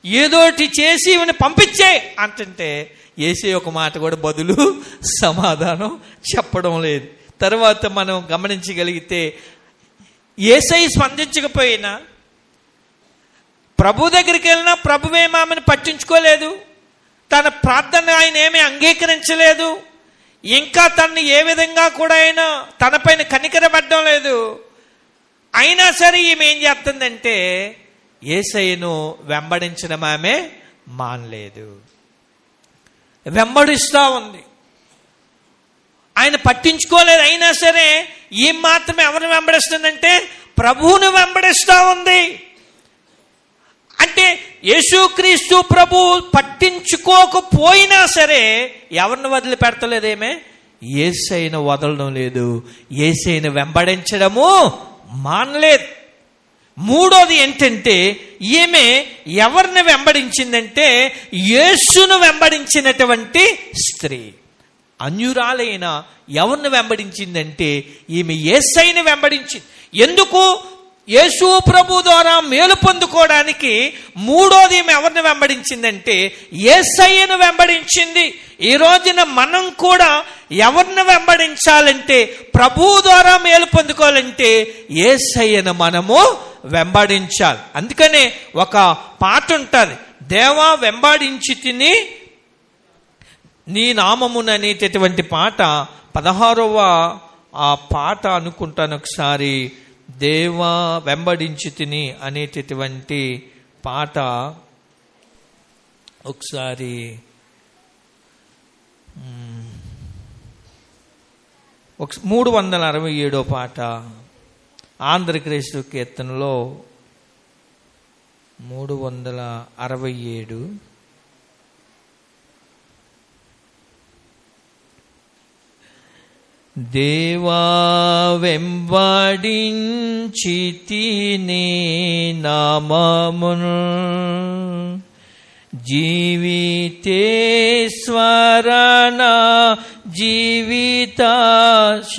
ఏదోటి చేసి ఈమెను పంపించే అంటుంటే యేసయ్య ఒక మాట కూడా బదులు సమాధానం చెప్పడం లేదు. తర్వాత మనం గమనించగలిగితే యేసయ్య స్పందించకపోయినా, ప్రభు దగ్గరికి వెళ్ళినా ప్రభువేమో ఆమెను పట్టించుకోలేదు. తన ప్రార్థన ఆయన ఏమీ అంగీకరించలేదు. ఇంకా తనని ఏ విధంగా కూడా ఆయన తనపైన కనికరపడడం లేదు. అయినా సరే ఈమె ఏం చేస్తుందంటే యేసయ్యను వెంబడించడం ఆమె మానలేదు, వెంబడిస్తూ ఉంది. ఆయన పట్టించుకోలేదు. అయినా సరే ఈ మాత్రమే ఎవరిని వెంబడిస్తుందంటే ప్రభువును వెంబడిస్తూ ఉంది. అంటే యేసుక్రీస్తు ప్రభు పట్టించుకోకపోయినా సరే ఎవరిని వదిలిపెడతలేదేమే, యేసయ్యను వదలడం లేదు, యేసయ్యను వెంబడించడము మానలేదు. మూడోది ఏంటంటే, ఈమె ఎవరిని వెంబడించిందంటే యేసును వెంబడించినటువంటి స్త్రీ. అన్యురాలైన ఎవరిని వెంబడించిందంటే ఈమె యేసయ్యను వెంబడించింది. ఎందుకు? యేసు ప్రభు ద్వారా మేలు పొందుకోవడానికి. మూడోది ఈమె ఎవరిని వెంబడించిందంటే యేసయ్యను వెంబడించింది. ఈ రోజున మనం కూడా ఎవరిని వెంబడించాలంటే, ప్రభు ద్వారా మేలు పొందుకోవాలంటే యేసయ్యను మనము వెంబడించాలి. అందుకనే ఒక పాట ఉంటుంది, దేవా వెంబడించి తిని నీ నామమున అనేటటువంటి పాట. 16వ ఆ పాట అనుకుంటాను ఒకసారి, దేవా వెంబడించి తిని అనేటటువంటి పాట ఒకసారి 367వ పాట ఆంధ్రక్రైస్తవ కీర్తనలో 367. దేవా వెంబడించి తిని నామమును జీవితేశ్వరణ జీవితాశ.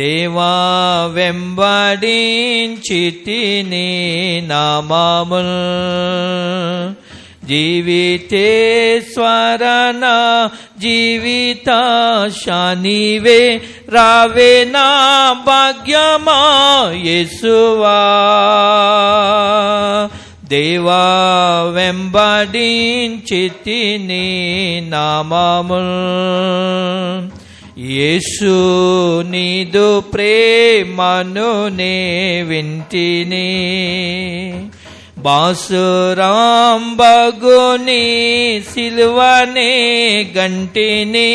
దేవా వెంబడించి తిని నామమును జీవితేశ్వరణ జీవితాశ. నీవే రావే నా భాగ్యమా యేసువా. దేవా వెంబడించి తిని నామమును యేసు నీదు ప్రేమను నే వింటిని. బాసురాంబగుని సిలువనే గంటిని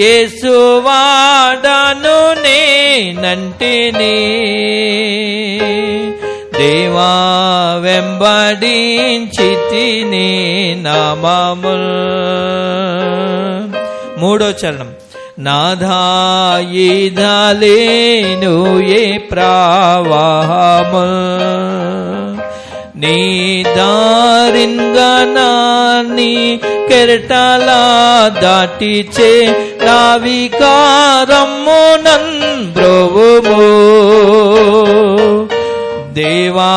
యేసువాడను నేనంటిని. దేవా వెంబడించి తిని నామమును. 3వ చరణం, నాదాయిదలేను ఏ ప్రవాహము నీ దారింగనాన్ని కెరటలా దాటిచే నావికారమ్మునన్ బ్రోవుము. దేవా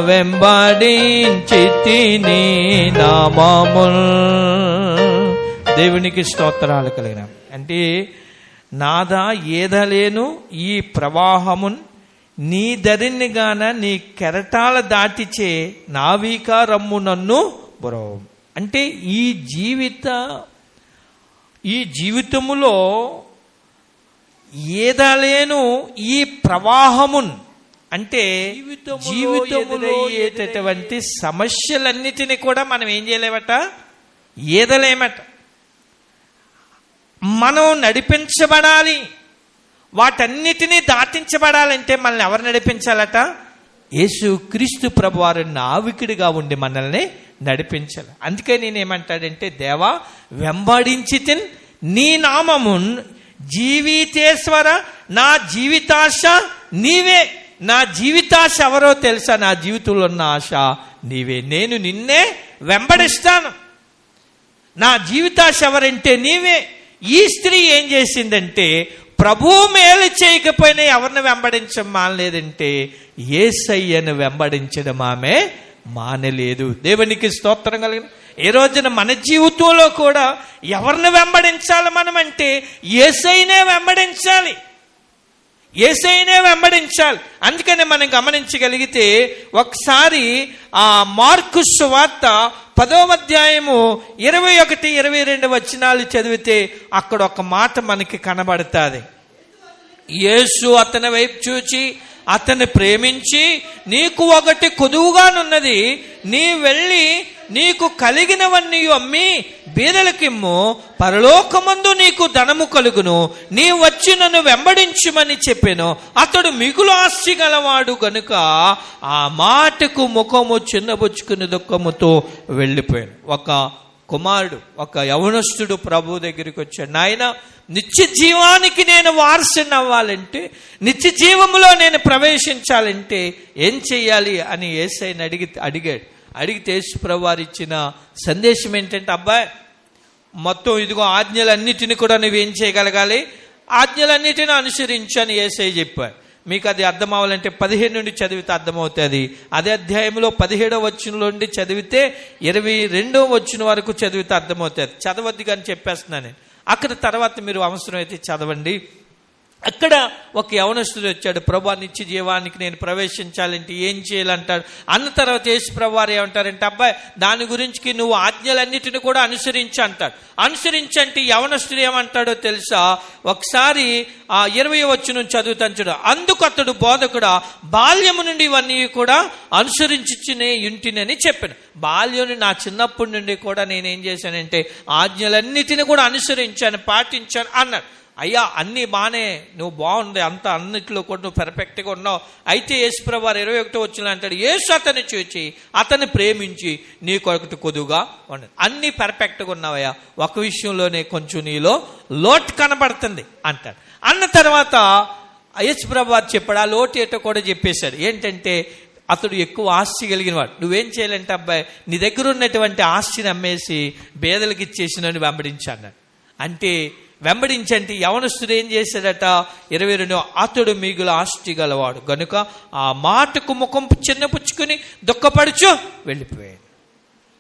వెంబడించి తిని నామమును. దేవునికి స్తోత్రాలు కలిగిన. అంటే నాదా ఏదలేను ఈ ప్రవాహమున్ నీ దరిని గాన నీ కెరటాల దాటిచే నావిక రమ్ము నన్ను బ్రోవు. అంటే ఈ జీవితములో ఏదలేను ఈ ప్రవాహమున్, అంటే జీవితములో అయ్యేటటువంటి సమస్యలన్నిటినీ కూడా మనం ఏం చేయలేమట, ఏదలేమట. మనం నడిపించబడాలి, వాటన్నిటినీ దాటించబడాలంటే మనల్ని ఎవరు నడిపించాలట? యేసు క్రీస్తు ప్రభువారు నావికుడిగా ఉండి మనల్ని నడిపించాలి. అందుకే నేనేమంటాడంటే, దేవా వెంబడించి నీ నామమున్ జీవితేశ్వర, నా జీవితాశ నీవే. నా జీవితాశ ఎవరో తెలుసా? నా జీవితంలో ఉన్న ఆశ నీవే. నేను నిన్నే వెంబడిస్తాను. నా జీవితాశ ఎవరంటే నీవే. ఈ స్త్రీ ఏం చేసిందంటే, ప్రభు మేలు చేయకపోయినా ఎవరిని వెంబడించడం మానలేదంటే యేసయ్యను వెంబడించడం ఆమె మానలేదు. దేవునికి స్తోత్రం కలిగిన. ఏ రోజున మన జీవితంలో కూడా ఎవరిని వెంబడించాలి మనం అంటే యేసయ్యనే వెంబడించాలి, యేసయ్యనే వెంబడించాలి. అందుకని మనం గమనించగలిగితే ఒకసారి ఆ మార్కు సువార్త 10వ అధ్యాయము 21, 22 వచనాలు చదివితే అక్కడ ఒక మాట మనకి కనబడుతుంది. యేసు అతని వైపు చూచి అతన్ని ప్రేమించి, నీకు ఒకటి కొదువుగానున్నది, నీ వెళ్ళి నీకు కలిగినవన్నీ అమ్మి బీదలకిమ్ము, పరలోకమందు నీకు ధనము కలుగును, నీ వచ్చి నన్ను వెంబడించుమని చెప్పాను. అతడు మిగులు ఆస్తి గలవాడు గనుక ఆ మాటకు ముఖము చిన్నబుచ్చుకుని దుఃఖముతో వెళ్ళిపోయాను. ఒక కుమారుడు, ఒక యవనస్తుడు ప్రభు దగ్గరికి వచ్చాడు. నాయన, నిత్య జీవానికి నేను వారసుని అవ్వాలంటే, నిత్య జీవములో నేను ప్రవేశించాలంటే ఏం చెయ్యాలి అని యేసయ్యని అడిగాడు. అడిగితే యేసు ప్రభు వారు ఇచ్చిన సందేశం ఏంటంటే, అబ్బాయి మొత్తం ఇదిగో ఆజ్ఞలన్నిటిని కూడా నువ్వేం చేయగలగాలి, ఆజ్ఞలన్నిటిని అనుసరించు అని యేసయ్య చెప్పారు. మీకు అది అర్థం అవ్వాలంటే 15 నుండి చదివితే అర్థమవుతుంది. అదే అధ్యాయంలో 17వ వచనం నుండి చదివితే 22వ వచనం వరకు చదివితే అర్థమవుతుంది. చదవద్దు కానీ చెప్పేస్తున్నాను. అక్కడ తర్వాత మీరు అవసరమైతే చదవండి. అక్కడ ఒక యవనస్తుడు వచ్చాడు. ప్రభు, నిత్య జీవానికి నేను ప్రవేశించాలంటే ఏం చేయాలంటాడు. అన్న తర్వాత యేసు ప్రభు వారు ఏమంటారంటే, అబ్బాయి దాని గురించి నువ్వు ఆజ్ఞలన్నిటిని కూడా అనుసరించి అంటాడు. అనుసరించంటే యవనస్తుడు ఏమంటాడో తెలుసా? ఒకసారి 20వ వచనం చదువుతాను చూడు. అందుకు అతడు, బోధకుడా, బాల్యము నుండి ఇవన్నీ కూడా అనుసరించునే ఇంటినని చెప్పాను. బాల్యం నా చిన్నప్పటి నుండి కూడా నేనేం చేశానంటే ఆజ్ఞలన్నిటిని కూడా అనుసరించాను, పాటించాను అన్నాడు. అయ్యా, అన్నీ బాగానే, నువ్వు బాగుంది, అంత అన్నిట్లో కూడా నువ్వు పర్ఫెక్ట్గా ఉన్నావు. అయితే యేసు ప్రభు వారు 21వ వచనం అంటాడు, యేసు అతన్ని చూచి అతన్ని ప్రేమించి నీకు ఒకటి కొదువుగా ఉండదు. అన్నీ పర్ఫెక్ట్గా ఉన్నావయ్యా, ఒక విషయంలోనే కొంచెం నీలో లోటు కనబడుతుంది అంటాడు. అన్న తర్వాత యేసు ప్రభు వారు చెప్పాడు, ఆ లోటు ఏటో కూడా చెప్పేశాడు. ఏంటంటే అతడు ఎక్కువ ఆస్తి కలిగిన వాడు. నువ్వేం చేయాలంటే, అబ్బాయి నీ దగ్గర ఉన్నటువంటి ఆస్తిని అమ్మేసి బేదలకు ఇచ్చేసినని వెంబడించాడు. అంటే వెంబడించంటే యవనస్తుడు ఏం చేశాడట? 22 అతడు మిగులు ఆస్తి గలవాడు గనుక ఆ మాటకు ముఖం చిన్నపుచ్చుకుని దుఃఖపడుచు వెళ్ళిపోయాడు.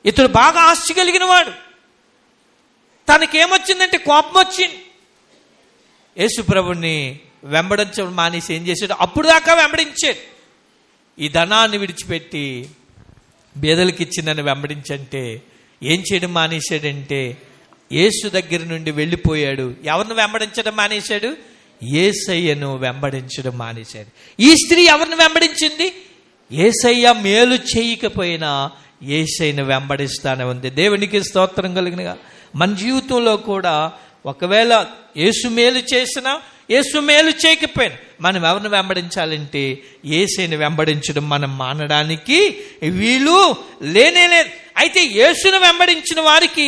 ఇతడు బాగా ఆస్తి కలిగిన వాడు. తనకేమొచ్చిందంటే కోపం వచ్చింది. యేసు ప్రభుని వెంబడించడం మానేసి ఏం చేశాడు? అప్పుడు దాకా వెంబడించాడు. ఈ ధనాన్ని విడిచిపెట్టి బేదలకు ఇచ్చిందని వెంబడించంటే ఏం చేయడం మానేశాడంటే యేసు దగ్గర నుండి వెళ్ళిపోయాడు. ఎవరిని వెంబడించడం మానేశాడు? యేసయ్యను వెంబడించడం మానేశాడు. ఈ స్త్రీ ఎవరిని వెంబడించింది? యేసయ్య మేలు చేయకపోయినా యేసయ్యను వెంబడిస్తానే ఉంది. దేవునికి స్తోత్రం కలిగినగా. మన జీవితంలో కూడా ఒకవేళ యేసు మేలు చేసినా, యేసు మేలు చేయకపోయినా మనం ఎవరిని వెంబడించాలంటే యేసయ్యను వెంబడించడం మనం మానడానికి వీలు లేనేలేదు. అయితే యేసును వెంబడించిన వారికి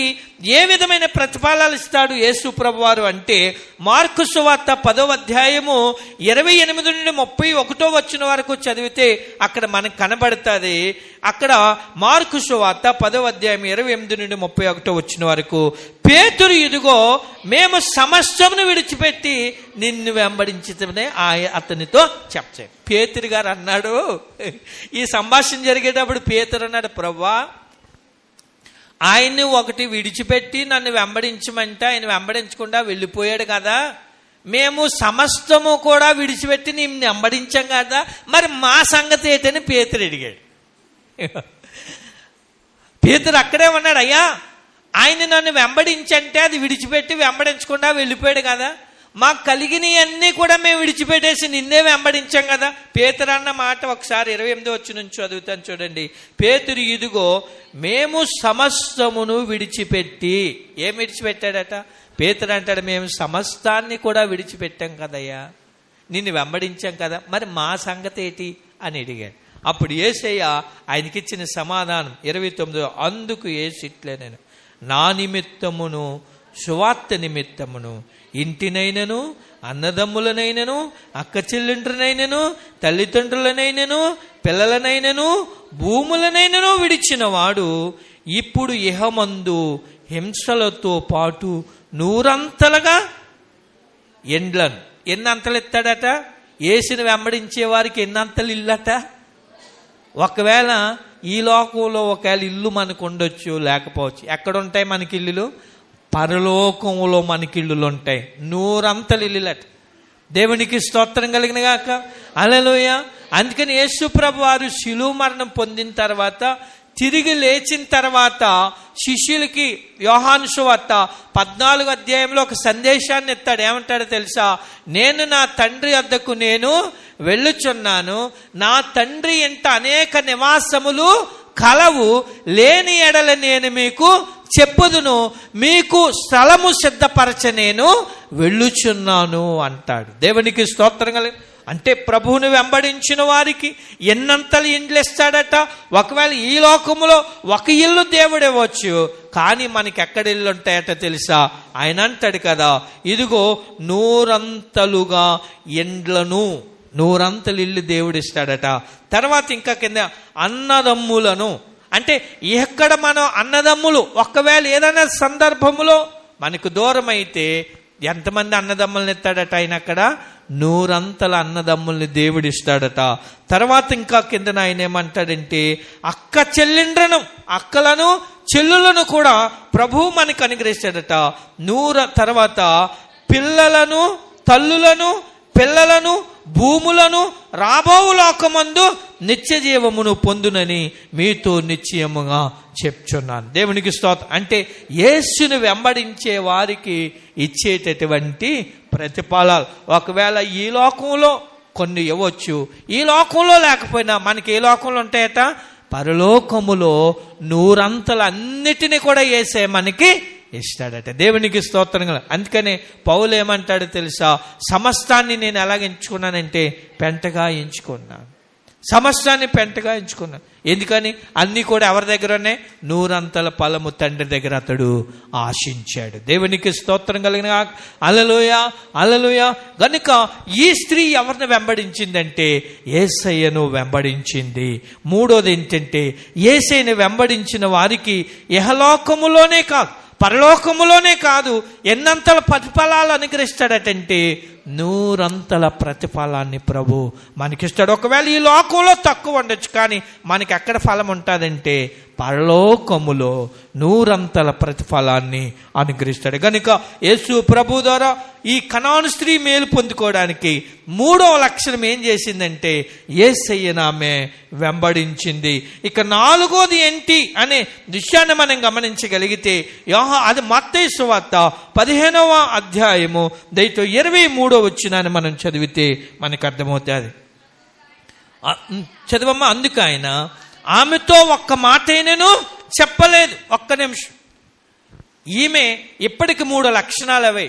ఏ విధమైన ప్రతిఫలాలు ఇస్తాడు యేసు ప్రభువారు అంటే, మార్కు సువార్త 10వ అధ్యాయము 28 నుండి 31వ వచనం వరకు చదివితే అక్కడ మనకు కనబడుతుంది. అక్కడ మార్కు సువార్త 10వ అధ్యాయం 28 నుండి 31వ వచనం వరకు, పేతురు, ఇదిగో మేము సమస్తమును విడిచిపెట్టి నిన్ను వెంబడించటమే అతనితో చెప్పాడు. పేతురు గారు అన్నాడు, ఈ సంభాషణ జరిగేటప్పుడు పేతురు అన్నాడు, ప్రభువా, ఆయన్ని ఒకటి విడిచిపెట్టి నన్ను వెంబడించమంటే ఆయన వెంబడించకుండా వెళ్ళిపోయాడు కదా, మేము సమస్తము కూడా విడిచిపెట్టి నిన్ను వెంబడించాం కదా, మరి మా సంగతి ఏంటని పేతురు అడిగాడు. పేతురు అక్కడే ఉన్నాడు. అయ్యా, ఆయన నన్ను వెంబడించంటే అది విడిచిపెట్టి వెంబడించకుండా వెళ్ళిపోయాడు కదా, మాకు కలిగినవన్నీ కూడా మేము విడిచిపెట్టేసి నిన్నే వెంబడించాం కదా. పేతురు అన్న మాట ఒకసారి 28 వచనం నుంచి చదువుతాను చూడండి. పేతురు, ఇదిగో మేము సమస్తమును విడిచిపెట్టి, ఏం విడిచిపెట్టాడట? పేతురు అంటాడు, మేము సమస్తాన్ని కూడా విడిచిపెట్టాం కదయ్యా, నిన్ను వెంబడించాం కదా, మరి మా సంగతి ఏంటి అని అడిగాడు. అప్పుడు యేసయ్య ఆయనకిచ్చిన సమాధానం 29, అందుకు యేసు ఇట్లే, నేను నా నిమిత్తమును సువార్త నిమిత్తమును ఇంటినైనను అన్నదమ్ములనైనను అక్క చెల్లెండ్రునైనను తల్లిదండ్రులనైనను పిల్లలనైనను భూములనైనను విడిచిన వాడు ఇప్పుడు ఇహమందు హింసలతో పాటు 100 ఎండ్లను, ఎన్నంతలు ఎత్తాడట? యేసుని వెంబడించే వారికి ఎన్నంతలు ఇల్లట? ఒకవేళ ఈ లోకంలో ఒకవేళ ఇల్లు మనకు ఉండొచ్చు, లేకపోవచ్చు. ఎక్కడుంటాయి మనకి ఇల్లులు? పరలోకంలో మనకి ఇల్లులు ఉంటాయి. 100 ఇల్లులట. దేవునికి స్తోత్రం కలిగిన గాక. హల్లెలూయా. అందుకని యేసు ప్రభు వారు శిలువ మరణం పొందిన తర్వాత, తిరిగి లేచిన తర్వాత శిష్యులకి యోహాను సువార్త 14వ అధ్యాయంలో ఒక సందేశాన్ని ఎత్తాడు. ఏమంటాడో తెలుసా? నేను నా తండ్రి వద్దకు నేను వెళ్ళుచున్నాను, నా తండ్రి ఇంట అనేక నివాసములు కలవు, లేని ఎడల నేను మీకు చెప్పుదును, మీకు స్థలము సిద్ధపరచ నేను వెళ్ళుచున్నాను అంటాడు. దేవునికి స్తోత్రం కలిగి. అంటే ప్రభువుని వెంబడించిన వారికి ఎన్నంతలు ఇండ్లు ఇస్తాడట. ఒకవేళ ఈ లోకములో ఒక ఇల్లు దేవుడు ఇవ్వచ్చు, కానీ మనకి ఎక్కడ ఇల్లు ఉంటాయట తెలుసా? ఆయన అంటాడు కదా, ఇదిగో 100 ఎండ్లను, 100 ఇల్లు దేవుడు ఇస్తాడట. తర్వాత ఇంకా కింద అన్నదమ్ములను, అంటే ఎక్కడ మనం అన్నదమ్ములు ఒకవేళ ఏదైనా సందర్భములో మనకు దూరం అయితే ఎంతమంది అన్నదమ్ములను ఇస్తాడట ఆయన? అక్కడ 100 అన్నదమ్ముల్ని దేవుడు ఇస్తాడట. తర్వాత ఇంకా కింద ఆయన ఏమంటాడంటే అక్క చెల్లెండ్రను, అక్కలను చెల్లులను కూడా ప్రభువు మనకు అనుగ్రహిస్తాడట. 100 తర్వాత పిల్లలను, తల్లులను, పిల్లలను, భూములను రాబో లోకమందు నిత్య జీవమును పొందునని మీతో నిశ్చయముగా చెప్తున్నాను. దేవునికి స్తోత్రం. అంటే యేసుని వెంబడించే వారికి ఇచ్చేటటువంటి ప్రతిఫలాలు ఒకవేళ ఈ లోకంలో కొన్ని ఇవ్వచ్చు, ఈ లోకంలో లేకపోయినా మనకి ఏ లోకంలో ఉంటాయట? పరలోకములో 100 అన్నిటినీ కూడా యేసే మనకి ఇస్తాడట. దేవునికి స్తోత్రం. అందుకనే పౌలు ఏమంటాడో తెలుసా? సమస్తాన్ని నేను ఎలాగ ఎంచుకున్నానంటే పెంటగా ఎంచుకున్నాను, సమస్తాన్ని పెంటగా ఎంచుకున్నాను. ఎందుకని? అన్నీ కూడా ఎవరి దగ్గర ఉన్నాయి? 100 ఫలము తండ్రి దగ్గర అతడు ఆశించాడు. దేవునికి స్తోత్రం కలిగిన. హల్లెలూయా, హల్లెలూయా. గనుక ఈ స్త్రీ ఎవరిని వెంబడించిందంటే యేసయ్యను వెంబడించింది. మూడోది ఏంటంటే యేసయ్యను వెంబడించిన వారికి ఇహలోకములోనే కాదు పరలోకములోనే కాదు ఎన్నంతల ప్రతిఫలాలు అనుగ్రహిస్తాడటంటే 100 ప్రతిఫలాన్ని ప్రభు మనకిస్తాడు. ఒకవేళ ఈ లోకంలో తక్కువ ఉండొచ్చు, కానీ మనకి ఎక్కడ ఫలం ఉంటుందంటే పరలోకములో 100 ప్రతిఫలాన్ని అనుగ్రహిస్తాడు. కనుక యేసు ప్రభు ద్వారా ఈ కనాను స్త్రీ మేలు పొందుకోవడానికి 3వ లక్షణం ఏం చేసిందంటే యేసయ్యను ఆమె వెంబడించింది. ఇక 4వది ఏంటి అనే విషయాన్ని మనం గమనించగలిగితే అది మత్తయి సువార్త 15వ అధ్యాయము దయతో 23వ వచనాన్ని మనం చదివితే మనకు అర్థమవుతుంది. చదవమ్మా. అందుకు ఆయన ఆమెతో ఒక్క మాట అయినను చెప్పలేదు. ఒక్క నిమిషం. ఈమె ఇప్పటికి 3 లక్షణాలు అవే.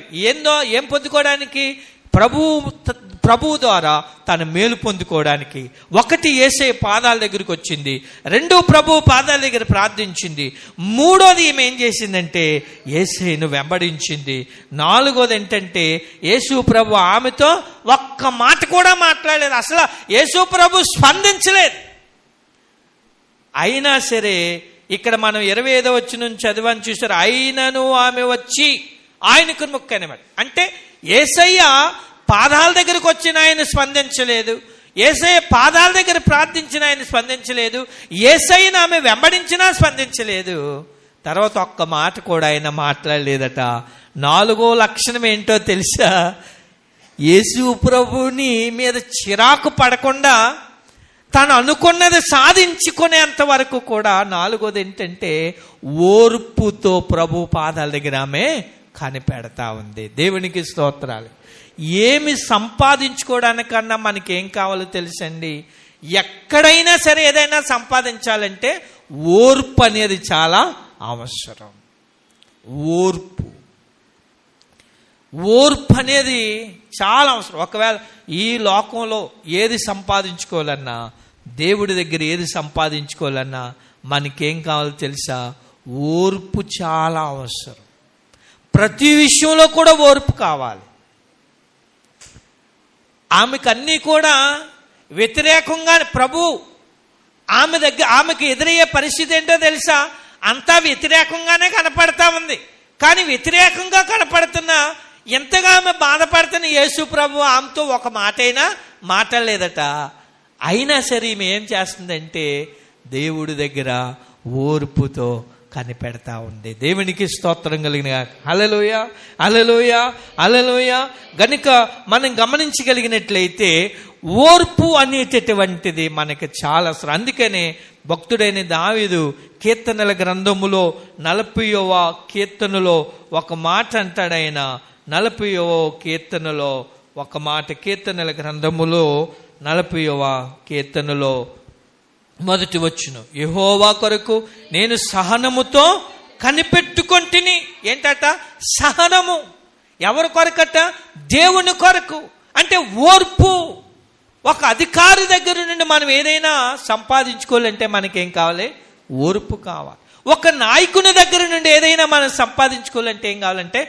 ఏం పొందుకోవడానికి? ప్రభు ద్వారా తన మేలు పొందుకోవడానికి. 1 యేసయ్య పాదాల దగ్గరికి వచ్చింది, 2 ప్రభు పాదాల దగ్గర ప్రార్థించింది, 3వది ఈమె ఏం చేసిందంటే యేసయ్యను వెంబడించింది, 4వది ఏంటంటే యేసు ప్రభు ఆమెతో ఒక్క మాట కూడా మాట్లాడలేదు. అసలు యేసు ప్రభు స్పందించలేదు. అయినా సరే ఇక్కడ మనం 25వ వచనం చదివాను చూసారు. అయినను ఆమె వచ్చి ఆయనకు మొక్కనమాట. అంటే యేసయ్య పాదాల దగ్గరకు వచ్చిన ఆయన స్పందించలేదు, యేసయ్య పాదాల దగ్గర ప్రార్థించిన ఆయన స్పందించలేదు, యేసయ్యను ఆమె వెంబడించినా స్పందించలేదు. తర్వాత ఒక్క మాట కూడా ఆయన మాట్లాడలేదట. 4వ లక్షణం ఏంటో తెలుసా? యేసు ప్రభుని మీద చిరాకు పడకుండా తను అనుకున్నది సాధించుకునేంత వరకు కూడా, నాలుగోది ఏంటంటే ఓర్పుతో ప్రభు పాదాల దగ్గర ఆమె కనిపెడతా ఉంది. దేవునికి స్తోత్రాలు. ఏమి సంపాదించుకోవడానికన్నా మనకేం కావాలో తెలుసండి, ఎక్కడైనా సరే ఏదైనా సంపాదించాలంటే ఓర్పు అనేది చాలా అవసరం. ఓర్పు అనేది చాలా అవసరం. ఒకవేళ ఈ లోకంలో ఏది సంపాదించుకోవాలన్నా, దేవుడి దగ్గర ఏది సంపాదించుకోవాలన్నా మనకేం కావాలో తెలుసా? ఓర్పు చాలా అవసరం. ప్రతి విషయంలో కూడా ఓర్పు కావాలి. ఆమెకు అన్నీ కూడా వ్యతిరేకంగా ప్రభు ఆమెకి ఎదురయ్యే పరిస్థితి ఏంటో తెలుసా? అంతా వ్యతిరేకంగానే కనపడతా ఉంది. కానీ వ్యతిరేకంగా కనపడుతున్నా ఎంతగా ఆమె బాధపడుతున్న యేసు ప్రభు ఆమెతో ఒక మాట అయినా మాట్లాడలేదట. అయినా సరే ఈమె ఏం చేస్తుందంటే దేవుడి దగ్గర ఓర్పుతో కనిపెడతా ఉంది. దేవునికి స్తోత్రం కలిగిన హల్లెలూయా, హల్లెలూయా, హల్లెలూయా. గనుక మనం గమనించగలిగినట్లయితే ఓర్పు అనేటటువంటిది మనకి చాలా అవసరం. అందుకనే భక్తుడైన దావీదు కీర్తనల గ్రంథములో 40వ కీర్తనలో ఒక మాట అంటాడు. ఆయన 40వ కీర్తనలో ఒక మాట, కీర్తనల గ్రంథములో 40వ కీర్తనలో మొదటి వచ్చును, యెహోవా కొరకు నేను సహనముతో కనిపెట్టుకొంటిని. ఏంటట? సహనము. ఎవరి కొరకట? దేవుని కొరకు. అంటే ఓర్పు. ఒక అధికారి దగ్గర నుండి మనం ఏదైనా సంపాదించుకోవాలంటే మనకేం కావాలి? ఓర్పు కావాలి. ఒక నాయకుని దగ్గర నుండి ఏదైనా మనం సంపాదించుకోవాలంటే ఏం కావాలంటే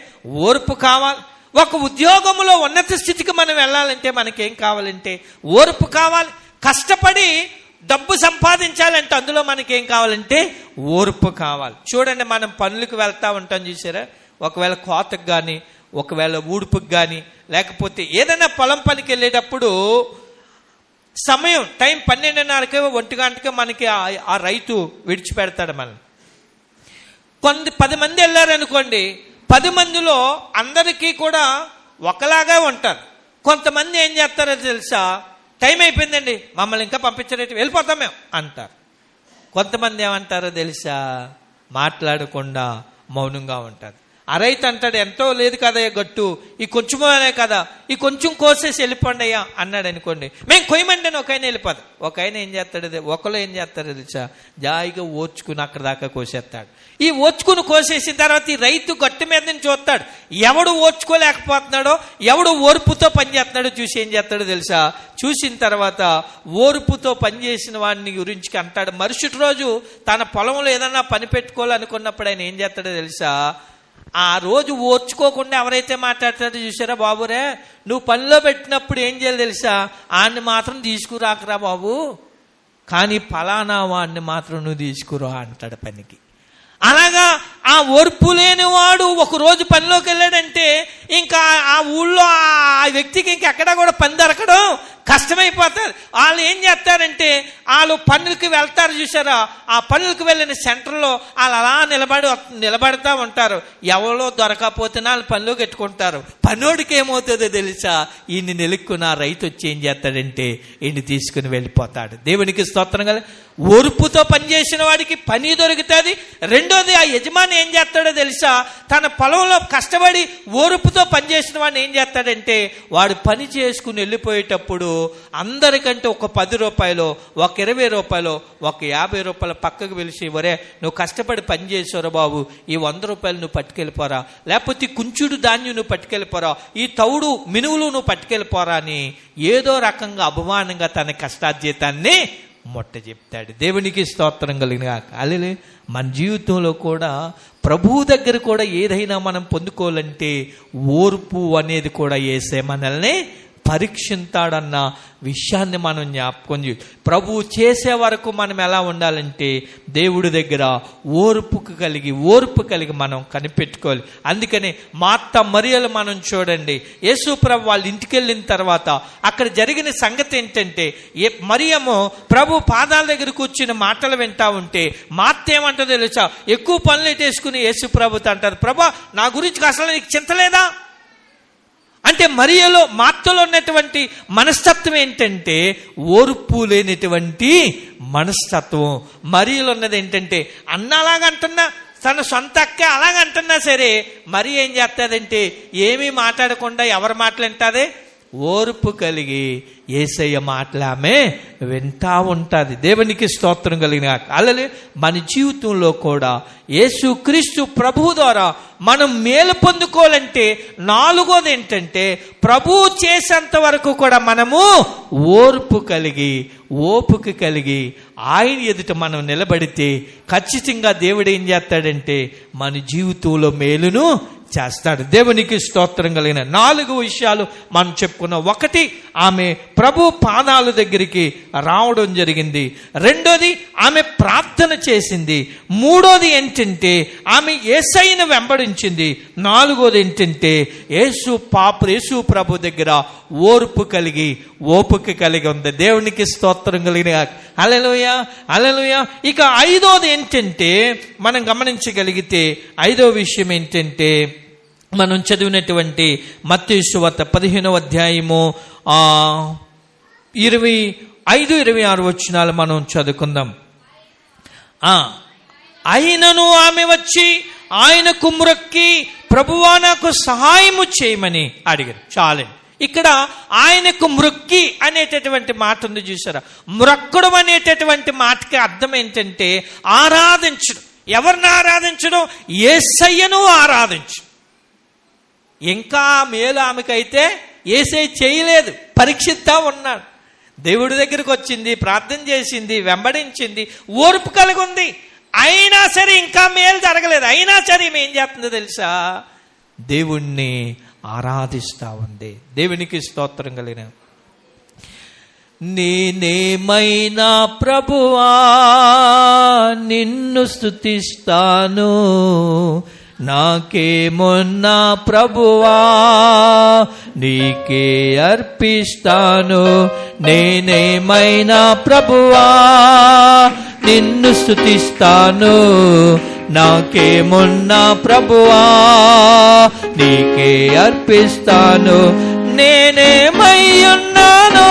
ఓర్పు కావాలి. ఒక ఉద్యోగంలో ఉన్నత స్థితికి మనం వెళ్ళాలంటే మనకేం కావాలంటే ఓర్పు కావాలి. కష్టపడి డబ్బు సంపాదించాలంటే అందులో మనకేం కావాలంటే ఓర్పు కావాలి. చూడండి, మనం పనులకు వెళ్తా ఉంటాం చూసారా, ఒకవేళ కోతకు కానీ, ఒకవేళ ఊడుపుకి కానీ, లేకపోతే ఏదైనా పొలం పనికి వెళ్ళేటప్పుడు సమయం టైం 12:30కి 1 గంటకి మనకి ఆ రైతు విడిచిపెడతాడు. మనం 10 మంది వెళ్ళారనుకోండి, 10 మందిలో అందరికీ కూడా ఒకలాగా ఉంటారు. కొంతమంది ఏం చేస్తారో తెలుసా? టైం అయిపోయిందండి, మమ్మల్ని ఇంకా పంపించలేదు, వెళ్ళిపోతాం మేము అంటారు. కొంతమంది ఏమంటారో తెలుసా? మాట్లాడకుండా మౌనంగా ఉంటారు. ఆ రైతు అంటాడు, ఎంతో లేదు కదా గట్టు, ఈ కొంచెమే కదా, ఈ కొంచెం కోసేసి వెళ్ళిపోండి అయ్యా అన్నాడు అనుకోండి. మేము కొయ్యమండి అని ఒక ఆయన వెళ్ళిపోదు. ఒక ఆయన ఏం చేస్తాడు? ఒకరు ఏం చేస్తారో తెలుసా? జాయిగా ఓర్చుకుని అక్కడ దాకా కోసేస్తాడు. ఈ ఓర్చుకుని కోసేసిన తర్వాత ఈ రైతు గట్టు మీద నుంచి చూస్తాడు. ఎవడు ఓర్చుకోలేకపోతున్నాడో, ఎవడు ఓర్పుతో పనిచేస్తున్నాడో చూసి ఏం చేస్తాడో తెలుసా? చూసిన తర్వాత ఓర్పుతో పనిచేసిన వాడిని గురించి అంటాడు. మరుసటి రోజు తన పొలంలో ఏదన్నా పని పెట్టుకోవాలనుకున్నప్పుడు ఆయన ఏం చేస్తాడో తెలుసా? ఆ రోజు ఓర్చుకోకుండా ఎవరైతే మాట్లాడతాడో చూసారా, బాబురే నువ్వు పనిలో పెట్టినప్పుడు ఏం చేయాలి తెలుసా? ఆడిని మాత్రం తీసుకురాకరా బాబు, కానీ ఫలానా వాడిని మాత్రం నువ్వు తీసుకురా అంటాడు పనికి. అలాగా ఆ ఓర్పు లేనివాడు ఒక రోజు పనిలోకి వెళ్ళాడంటే ఇంకా ఆ ఊళ్ళో ఆ వ్యక్తికి ఇంకెక్కడా కూడా పని దొరకడం కష్టమైపోతారు. వాళ్ళు ఏం చేస్తారంటే వాళ్ళు పనులకి వెళ్తారు చూసారా, ఆ పనులకు వెళ్ళిన సెంటర్లో వాళ్ళు అలా నిలబడతా ఉంటారు. ఎవరో దొరకపోతే వాళ్ళు పనిలోకి ఎట్టుకుంటారు. పనోడికి ఏమవుతుందో తెలుసా? ఈయన్ని నిలుక్కున్న రైతు వచ్చి ఏం చేస్తాడంటే ఈయన్ని తీసుకుని వెళ్ళిపోతాడు. దేవునికి స్తోత్రం కదా. ఓర్పుతో పనిచేసిన వాడికి పని దొరుకుతుంది. రెండోది, ఆ యజమాని ఏం చేస్తాడో తెలుసా? తన పొలంలో కష్టపడి ఓర్పుతో పనిచేసిన వాడిని ఏం చేస్తాడంటే వాడు పని చేసుకుని వెళ్ళిపోయేటప్పుడు అందరికంటే ఒక 10 రూపాయలు, ఒక 20 రూపాయలు, ఒక 50 రూపాయలు పక్కకు పిలిచి, ఒరే నువ్వు కష్టపడి పని చేసావురా బాబు, ఈ 100 రూపాయలు నువ్వు పట్టుకెళ్ళిపోరా, లేకపోతే కుంచుడు ధాన్యం నువ్వు పట్టుకెళ్ళిపోరా, ఈ తౌడు మినువులు నువ్వు పట్టుకెళ్ళిపోరా అని ఏదో రకంగా అభిమానంగా తన కష్టార్జితాన్ని మొట్ట చెప్తాడు. దేవునికి స్తోత్రం కలిగిన అలే. మన జీవితంలో కూడా ప్రభువు దగ్గర కూడా ఏదైనా మనం పొందుకోవాలంటే ఓర్పు అనేది కూడా యేసే మనల్ని పరీక్షిస్తాడన్న విషయాన్ని మనం జ్ఞాపకం చేయాలి. ప్రభువు చేసే వరకు మనం ఎలా ఉండాలంటే దేవుడి దగ్గర ఓర్పు కలిగి మనం కనిపెట్టుకోవాలి. అందుకని మార్త మరియలు మనం చూడండి, యేసు ప్రభు వాళ్ళ ఇంటికి వెళ్ళిన తర్వాత అక్కడ జరిగిన సంగతి ఏంటంటే, మరియము ప్రభు పాదాల దగ్గర కూర్చుని మాటలు వింటా ఉంటే మార్త ఏమంటుందో తెలుసా? ఎక్కువ పనులు ఎట్టేసుకుని యేసు ప్రభుతో అంటారు, ప్రభా నా గురించి అసలు నీకు చింత లేదా అంటే మార్తలో ఉన్నటువంటి మనస్తత్వం ఏంటంటే ఓర్పు లేనటువంటి మనస్తత్వం. మరియలో ఉన్నది ఏంటంటే అన్న అలాగంటున్నా, తన సొంత అక్క అలాగంటున్నా సరే మరి ఏం చేస్తుందంటే ఏమీ మాట్లాడకుండా ఎవరు మాటలంటాదే ఓర్పు కలిగి యేసయ్య మాటలామే వింటా ఉంటుంది. దేవునికి స్తోత్రం కలిగిన అలాగే మన జీవితంలో కూడా యేసుక్రీస్తు ప్రభువు ద్వారా మనం మేలు పొందుకోవాలంటే నాలుగోది ఏంటంటే ప్రభువు చేసేంత వరకు కూడా మనము ఓర్పు కలిగి ఓపిక కలిగి ఆయన ఎదుట మనం నిలబడితే ఖచ్చితంగా దేవుడు ఏం చేస్తాడంటే మన జీవితంలో మేలును చేస్తాడు. దేవునికి స్తోత్రం కలిగిన 4 విషయాలు మనం చెప్పుకున్నాం. 1, ఆమె ప్రభు పాదాల దగ్గరికి రావడం జరిగింది. 2, ఆమె ప్రార్థన చేసింది. 3 ఏంటంటే ఆమె యేసయ్యను వెంబడించింది. 4 ఏంటంటే యేసు ప్రభు దగ్గర ఓర్పు కలిగి ఓపిక కలిగి ఉంది. దేవునికి స్తోత్రం కలిగిన హల్లెలూయా హల్లెలూయా. ఇక 5 ఏంటంటే మనం గమనించగలిగితే 5వ విషయం ఏంటంటే మనం చదివినటువంటి మత్తయి సువార్త 15వ అధ్యాయము 25-26 వచనాలు మనం చదువుకుందాం. అయినను ఆమె వచ్చి ఆయనకు మ్రొక్కి ప్రభువా నాకు సహాయము చేయమని అడిగారు. చాలండి. ఇక్కడ ఆయనకు మ్రొక్కి అనేటటువంటి మాట ఉంది చూసారా. మ్రొక్కడం అనేటటువంటి మాటకి అర్థం ఏంటంటే ఆరాధించడం. ఎవరిని ఆరాధించడం? యేసయ్యను ఆరాధించు. ఇంకా మేలు ఆమెకైతే యేసయ్య చేయలేదు, పరీక్షిస్తా ఉన్నాడు. దేవుడి దగ్గరికి వచ్చింది, ప్రార్థన చేసింది, వెంబడించింది, ఓర్పు కలిగి ఉంది. అయినా సరే ఇంకా మేలు జరగలేదు. అయినా సరే ఈమె ఏం చేస్తుందో తెలుసా? దేవుణ్ణి ఆరాధిస్తా ఉంది. దేవునికి స్తోత్రం కలిగిన నేనేమైనా ప్రభువా నిన్ను స్తుతిస్తాను, నాకేమొన్నా ప్రభువా నీకే అర్పిస్తాను. నేనేమైనా ప్రభువా నిన్ను స్తుతిస్తాను, నాకేమొన్నా ప్రభువా నీకే అర్పిస్తాను. నేనేమై ఉన్నానో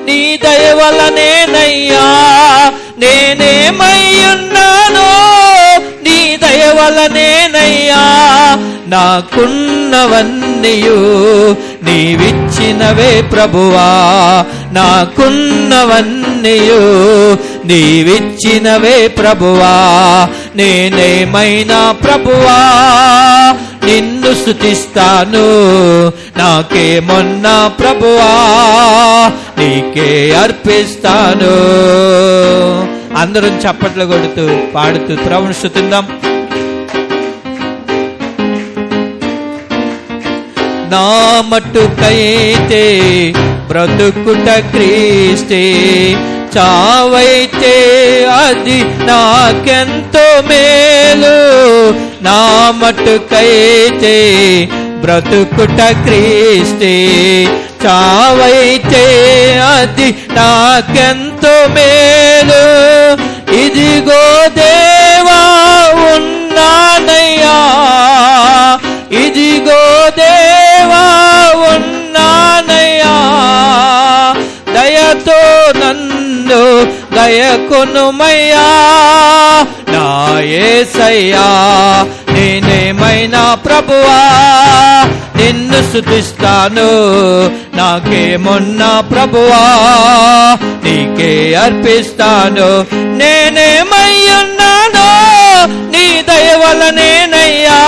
నీ దయ వల్లనేనయ్యా, నేనేమై ఉన్నానో నీ దయ వల్లనేనయ్యా. నాకున్నవన్నీయు నీవిచ్చినవే ప్రభువా, నాకున్నవన్నీయు నీవిచ్చినవే ప్రభువా. నేనేమైనా ప్రభువా నిన్ను స్తుతిస్తాను, నాకేమొన్నా ప్రభువా నీకే అర్పిస్తాను. అందరం చప్పట్లు కొడుతూ పాడుతూ ప్రభువును స్తుతిద్దాం. నా మట్టుకైతే బ్రతుకుట క్రీస్తే, చావైతే అది నాకెంతో మేలు. నా మట్టుకైతే బ్రతుకుట క్రీస్తే, చావైతే అది నాకెంతో మేలు. ఇదిగో దేవా ఉన్నానయ్యా, ఇదిగో దేవా ఉన్నానయ్యా, దయతో నన్ను దయకొనుమయ్యా. నా యేసయ్యా నేనేమైనా ప్రభువా నిన్ను స్తుతిస్తాను, నాకేమొన్నా ప్రభువా నీకే అర్పిస్తాను. నేనేమై ఉన్నానో నీ దయ వల్లనేనయ్యా,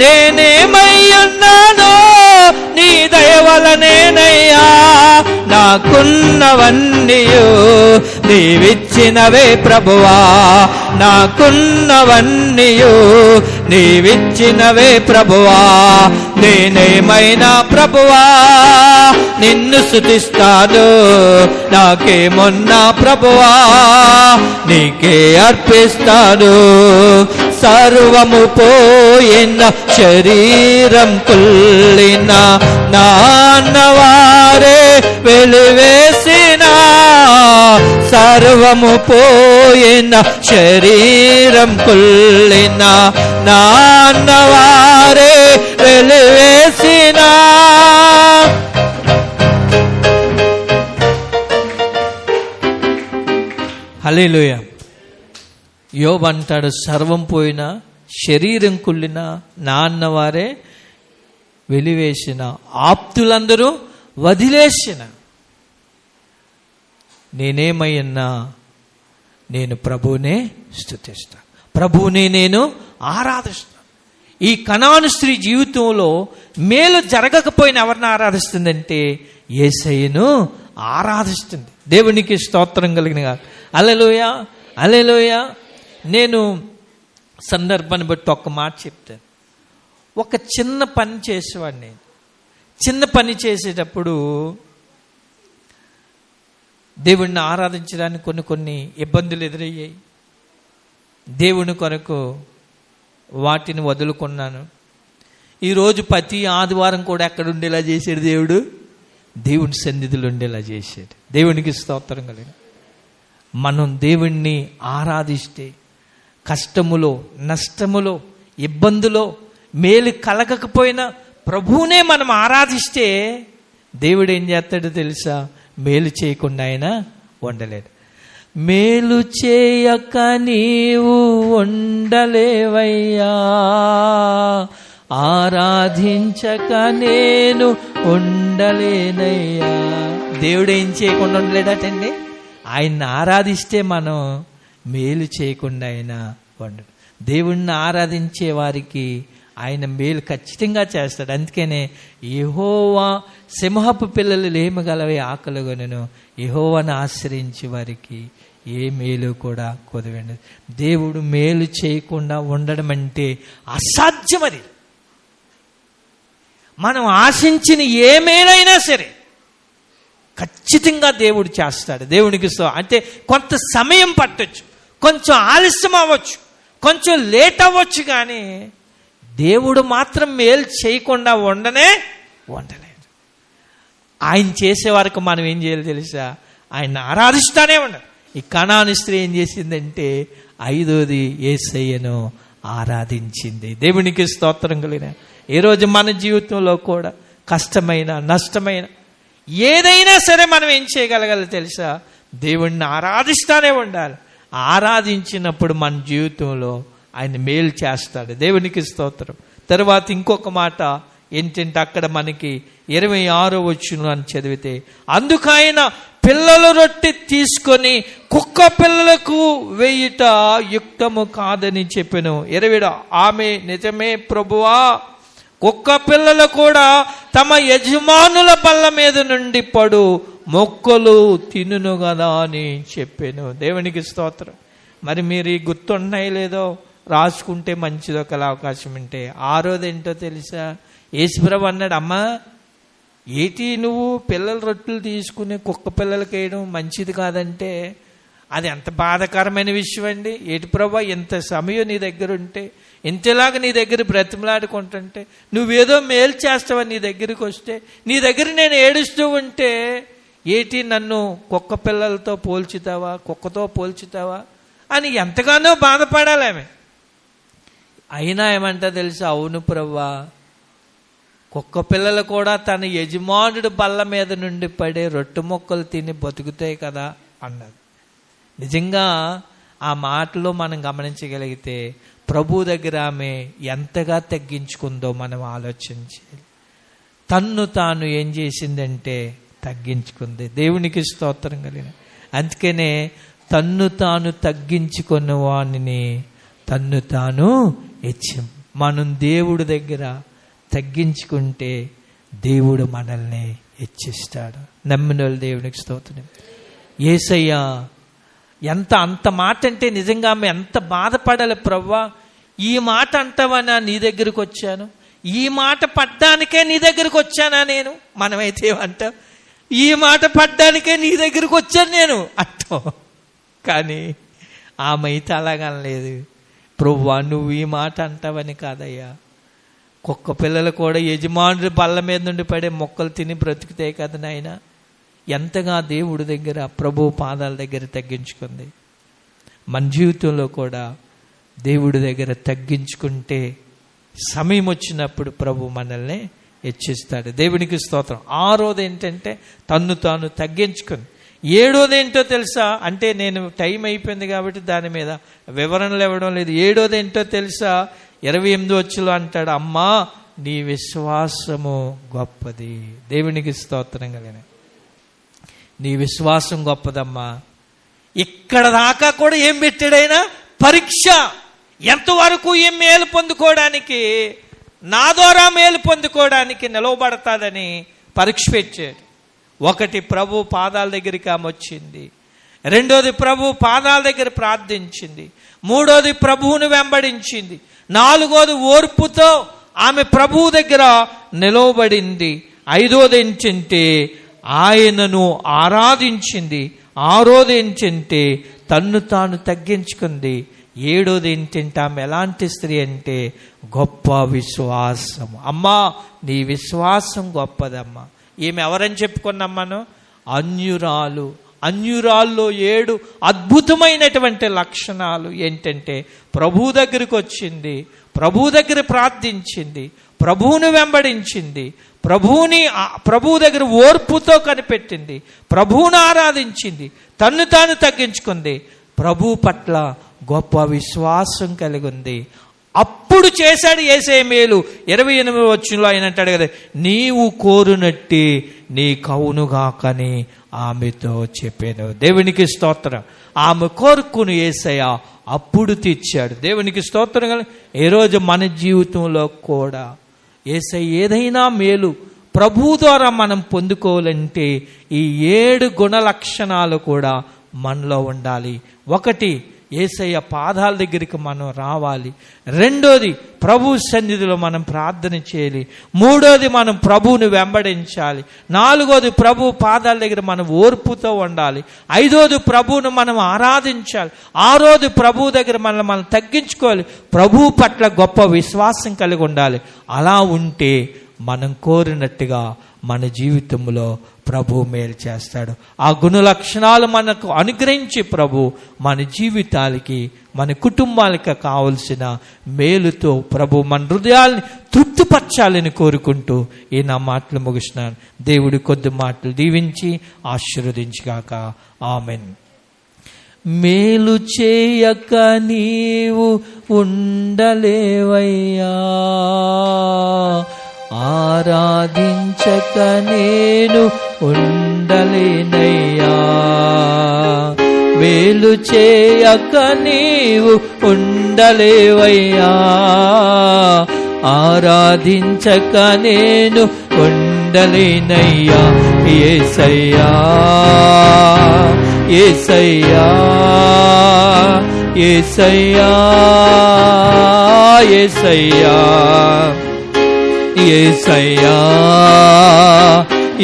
నేనేమై ఉన్నానో నీ దయ వల్లనేనయ్యా. నాకున్నవన్నీయు నీవిచ్చినవే ప్రభువా, నాకున్నవన్నీయు నీవిచ్చినవే ప్రభువా. నేనేమైనా ప్రభువా నిన్ను స్తుతిస్తాను, నాకేమొన్నా ప్రభువా నీకే అర్పిస్తాను. సర్వము పోయిన శరీరం కుళ్ళిన నాన్నవారే వెలివేసిన, సర్వము పోయిన శరీరం కుళ్ళిన నాన్నవారే వెలివేసిన, హల్లెలూయా. యోబు అంటాడు, సర్వం పోయినా శరీరం కుళ్ళిన నా అన్నవారే వెలివేసిన, ఆప్తులందరూ వదిలేసిన, నేనేమయ్యన్నా నేను ప్రభువునే స్తుతిస్తా, ప్రభువునే నేను ఆరాధిస్తాను. ఈ కనాను స్త్రీ జీవితంలో మేలు జరగకపోయినా ఎవరిని ఆరాధిస్తుందంటే యేసయ్యను ఆరాధిస్తుంది. దేవునికి స్తోత్రం కలిగిన. హల్లెలూయా, హల్లెలూయా. నేను సందర్భాన్ని బట్టి ఒక్క మాట చెప్తాను. ఒక చిన్న పని చేసేవాడిని. నేను చిన్న పని చేసేటప్పుడు దేవుణ్ణి ఆరాధించడానికి కొన్ని ఇబ్బందులు ఎదురయ్యాయి. దేవుని కొరకు వాటిని వదులుకున్నాను. ఈరోజు ప్రతి ఆదివారం కూడా ఎక్కడ ఉండేలా చేశాడు దేవుడు? దేవుని సన్నిధిలో ఉండేలా చేశాడు. దేవునికి స్తోత్రం కలిగిన. మనం దేవుణ్ణి ఆరాధిస్తే కష్టములో, నష్టములో, ఇబ్బందులో, మేలు కలగకపోయినా ప్రభువునే మనం ఆరాధిస్తే దేవుడు ఏం చేస్తాడో తెలుసా? మేలు చేయకుండా ఆయన ఉండలేడు. మేలు చేయక నీవు ఉండలేవయ్యా, ఆరాధించక నేను ఉండలేనయ్యా. దేవుడు ఏం చేయకుండా ఉండలేడటండి? ఆయన్ని ఆరాధిస్తే మనం మేలు చేయకుండా ఆయన ఉండడు. దేవుణ్ణి ఆరాధించే వారికి ఆయన మేలు ఖచ్చితంగా చేస్తాడు. అందుకనే యెహోవా సింహపు పిల్లలు లేమగలవే ఆకలిగొనెను, యెహోవాను ఆశ్రయించి వారికి ఏ మేలు కూడా కొదవండి. దేవుడు మేలు చేయకుండా ఉండడం అంటే అసాధ్యం. అది మనం ఆశించిన ఏ మేలైనా సరే ఖచ్చితంగా దేవుడు చేస్తాడు. దేవునికి అంటే కొంత సమయం పట్టొచ్చు, కొంచెం ఆలస్యం అవ్వచ్చు, కొంచెం లేట్ అవ్వచ్చు, కానీ దేవుడు మాత్రం మేలు చేయకుండా ఉండలేదు. ఆయన చేసే వరకు మనం ఏం చేయాలి తెలుసా? ఆయన ఆరాధిస్తానే ఉండాలి. ఈ కనాను స్త్రీ ఏం చేసిందంటే 5వది యేసయ్యను ఆరాధించింది. దేవునికి స్తోత్రం కలిగిన. ఈరోజు మన జీవితంలో కూడా కష్టమైన, నష్టమైన ఏదైనా సరే మనం ఏం చేయగలగాలి తెలుసా? దేవుణ్ణి ఆరాధిస్తానే ఉండాలి. ఆరాధించినప్పుడు మన జీవితంలో ఆయన మేలు చేస్తాడు. దేవునికి స్తోత్రం. తర్వాత ఇంకొక మాట ఏంటంటే అక్కడ మనకి 26వ వచనం అని చదివితే, అందుకైన పిల్లల రొట్టె తీసుకొని కుక్క పిల్లలకు వేయుట యుక్తము కాదని చెప్పెను. 27 ఆమె నిజమే ప్రభువా, కుక్క పిల్లలు కూడా తమ యజమానుల బల్ల మీద నుండి పడు మొక్కలు తినును కదా అని చెప్పాను. దేవునికి స్తోత్రం. మరి మీరు ఈ గుర్తున్నాయి లేదో రాసుకుంటే మంచిది. ఒక అవకాశం ఉంటే 6వది ఏంటో తెలుసా? యేసుప్రభు అన్నాడు, అమ్మా ఏటి నువ్వు పిల్లల రొట్టెలు తీసుకుని కుక్క పిల్లలకి వేయడం మంచిది కాదంటే అది ఎంత బాధాకరమైన విషయం అండి. ఏటి ప్రభా, ఇంత సమయం నీ దగ్గర ఉంటే, ఇంతలాగా నీ దగ్గర బ్రతిమలాడుకుంటుంటే, నువ్వేదో మేలు చేస్తావని నీ దగ్గరికి వస్తే, నీ దగ్గర నేను ఏడుస్తూ ఉంటే ఏటి నన్ను కుక్క పిల్లలతో పోల్చుతావా, కుక్కతో పోల్చుతావా అని ఎంతగానో బాధపడాలి ఆమె. అయినా ఏమంటా తెలుసా? అవును ప్రభువా, కుక్క పిల్లలు కూడా తన యజమానుడు బల్ల మీద నుండి పడే రొట్టె మొక్కలు తిని బతుకుతాయి కదా అన్నది. నిజంగా ఆ మాటలో మనం గమనించగలిగితే ప్రభు దగ్గర ఆమె ఎంతగా తగ్గించుకుందో మనం ఆలోచించాలి. తన్ను తాను ఏం చేసిందంటే తగ్గించుకుంది. దేవునికి స్తోత్రం కలిగిన. అందుకనే తన్ను తాను తగ్గించుకున్న వాణిని తన్ను తాను హెచ్చింపు. మనం దేవుడి దగ్గర తగ్గించుకుంటే దేవుడు మనల్ని హెచ్చిస్తాడు. నమ్మిన వాళ్ళు దేవునికి స్తోత్రం. యేసయ్య అంత మాట అంటే నిజంగా ఆమె ఎంత బాధపడాలి. ప్రవ్వా, ఈ మాట అంటావనా నీ దగ్గరకు వచ్చాను, ఈ మాట పడ్డానికే నీ దగ్గరకు వచ్చానా నేను. మనమైతే ఏమంటాం? ఈ మాట పడ్డానికే నీ దగ్గరకు వచ్చాను నేను అంటాం. కానీ ఆమె అయితే అలాగనలేదు. ప్రభువా, నువ్వు ఈ మాట అంటావని కాదయ్యా, కుక్క పిల్లలు కూడా యజమానుడి బల్ల మీద నుండి పడే మొక్కలు తిని బ్రతుకుతాయి కదా నాయన. ఎంతగా దేవుడి దగ్గర, ప్రభు పాదాల దగ్గర తగ్గించుకుంది. మన జీవితంలో కూడా దేవుడి దగ్గర తగ్గించుకుంటే సమయం వచ్చినప్పుడు ప్రభు మనల్ని హెచ్చిస్తాడు. దేవునికి స్తోత్రం. 6వది ఏంటంటే తన్ను తాను తగ్గించుకుంది. ఏడోది ఏంటో తెలుసా? అంటే నేను టైం అయిపోయింది కాబట్టి దాని మీద వివరణలు ఇవ్వడం లేదు. ఏడోది ఏంటో తెలుసా? 28వ వచనంలో అంటాడు, అమ్మా నీ విశ్వాసము గొప్పది. దేవునికి స్తోత్రం కలిగిన. నీ విశ్వాసం గొప్పదమ్మా. ఇక్కడ దాకా కూడా ఏం పెట్టాడైనా? పరీక్ష. ఎంతవరకు ఏం మేలు పొందుకోవడానికి, నా ద్వారా మేలు పొందుకోవడానికి నిలవబడతాదని పరీక్ష పెట్టాడు. ఒకటి, ప్రభు పాదాల దగ్గరికి ఆమె వచ్చింది. రెండోది, ప్రభు పాదాల దగ్గర ప్రార్థించింది. మూడోది, ప్రభువును వెంబడించింది. నాలుగోది, ఓర్పుతో ఆమె ప్రభువు దగ్గర నిలవబడింది. ఐదోది ఏంటంటే ఆయనను ఆరాధించింది. ఆరోది ఏంటంటే తన్ను తాను తగ్గించుకుంది. ఏడోది ఏంటంటే ఆమె ఎలాంటి స్త్రీ అంటే గొప్ప విశ్వాసం. అమ్మా నీ విశ్వాసం గొప్పదమ్మా. ఈమె ఎవరని చెప్పుకున్నాం? అన్యురాలు. అన్యురాల్లో 7 అద్భుతమైనటువంటి లక్షణాలు ఏంటంటే ప్రభు దగ్గరికి వచ్చింది, ప్రభు దగ్గర ప్రార్థించింది, ప్రభువును వెంబడించింది, ప్రభువు దగ్గర ఓర్పుతో కనిపెట్టింది, ప్రభువును ఆరాధించింది, తన్ను తాను తగ్గించుకుంది, ప్రభు పట్ల గొప్ప విశ్వాసం కలిగి ఉంది. అప్పుడు చేశాడు యేసయ్య మేలు. 28వ వచనంలో ఆయన అంటాడు కదా, నీవు కోరునట్టి నీ కవునుగాకని ఆమెతో చెప్పాను. దేవునికి స్తోత్రం. ఆమె కోరుకుని యేసయ్య అప్పుడు తీర్చాడు. దేవునికి స్తోత్రం కదా. ఏ రోజు మన జీవితంలో కూడా యేసయ్య ఏదైనా మేలు ప్రభు ద్వారా మనం పొందుకోవాలంటే ఈ 7 గుణ లక్షణాలు కూడా మనలో ఉండాలి. ఒకటి, యేసయ్య పాదాల దగ్గరికి మనం రావాలి. రెండోది, ప్రభు సన్నిధిలో మనం ప్రార్థన చేయాలి. మూడోది, మనం ప్రభువుని వెంబడించాలి. నాలుగోది, ప్రభు పాదాల దగ్గర మనం ఓర్పుతో ఉండాలి. ఐదోది, ప్రభువును మనం ఆరాధించాలి. ఆరోది, ప్రభు దగ్గర మనం తగ్గించుకోవాలి. ప్రభు పట్ల గొప్ప విశ్వాసం కలిగి ఉండాలి. అలా ఉంటే మనం కోరినట్టుగా మన జీవితంలో ప్రభు మేలు చేస్తాడు. ఆ గుణ లక్షణాలు మనకు అనుగ్రహించి ప్రభు మన జీవితాలకి, మన కుటుంబాలకి కావలసిన మేలుతో ప్రభు మన హృదయాల్ని తృప్తిపరచాలని కోరుకుంటూ ఈ నా మాటలు ముగిస్తున్నాను. దేవుడి కొద్ది మాటలు దీవించి ఆశీర్వదించుగాక. ఆమెన్. మేలు చేయక నీవు ఉండలేవయ్యా, ఆరాధించక నేను ఉండలేనయ్యా. మేలు చేయక నీవు ఉండలేవయ్యా, ఆరాధించక నేను ఉండలేనయ్యా. యేసయ్యా యేసయ్యా యేసయ్యా యేసయ్యా యేసయ్యా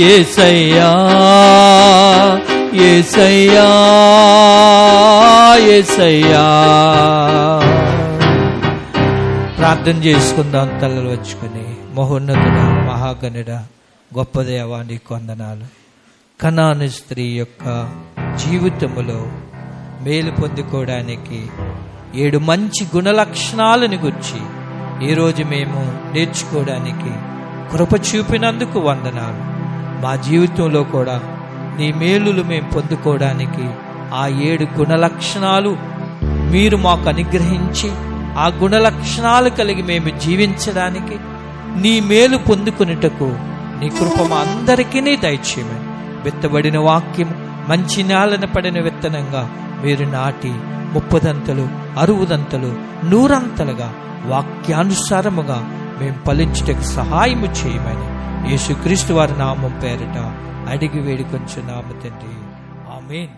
యేసయ్యా యేసయ్యా యేసయ్యా. ప్రార్థన చేసుకుందాం. తలలు వచ్చుకొని, మహోన్నతుడా, మహాగణుడా, గొప్ప దేవా, నీకు వందనాలు. కనాను స్త్రీ యొక్క జీవితములో మేలు పొందుకోవడానికి 7 మంచి గుణ లక్షణాలను గురించి ఈరోజు మేము నేర్చుకోవడానికి కృప చూపినందుకు వందనాలు. మా జీవితంలో కూడా నీ మేలులు మేము పొందుకోవడానికి ఆ 7 గుణ లక్షణాలు మీరు మాకు అనుగ్రహించి ఆ గుణ లక్షణాలు కలిగి మేము జీవించడానికి, నీ మేలు పొందుకునేటకు నీ కృప మా అందరికీ దయచేయమని. విత్తబడిన వాక్యం మంచి నేలను పడిన విత్తనంగా మీరు నాటి 30దంతలు 60దంతలు 100అంతలుగా వాక్యానుసారముగా మేము ఫలించుటకు సహాయము చేయమని యేసుక్రీస్తు వారి నామం పేరిట అడిగి వేడుకొంచున్నాము తండ్రి. ఆమేన్.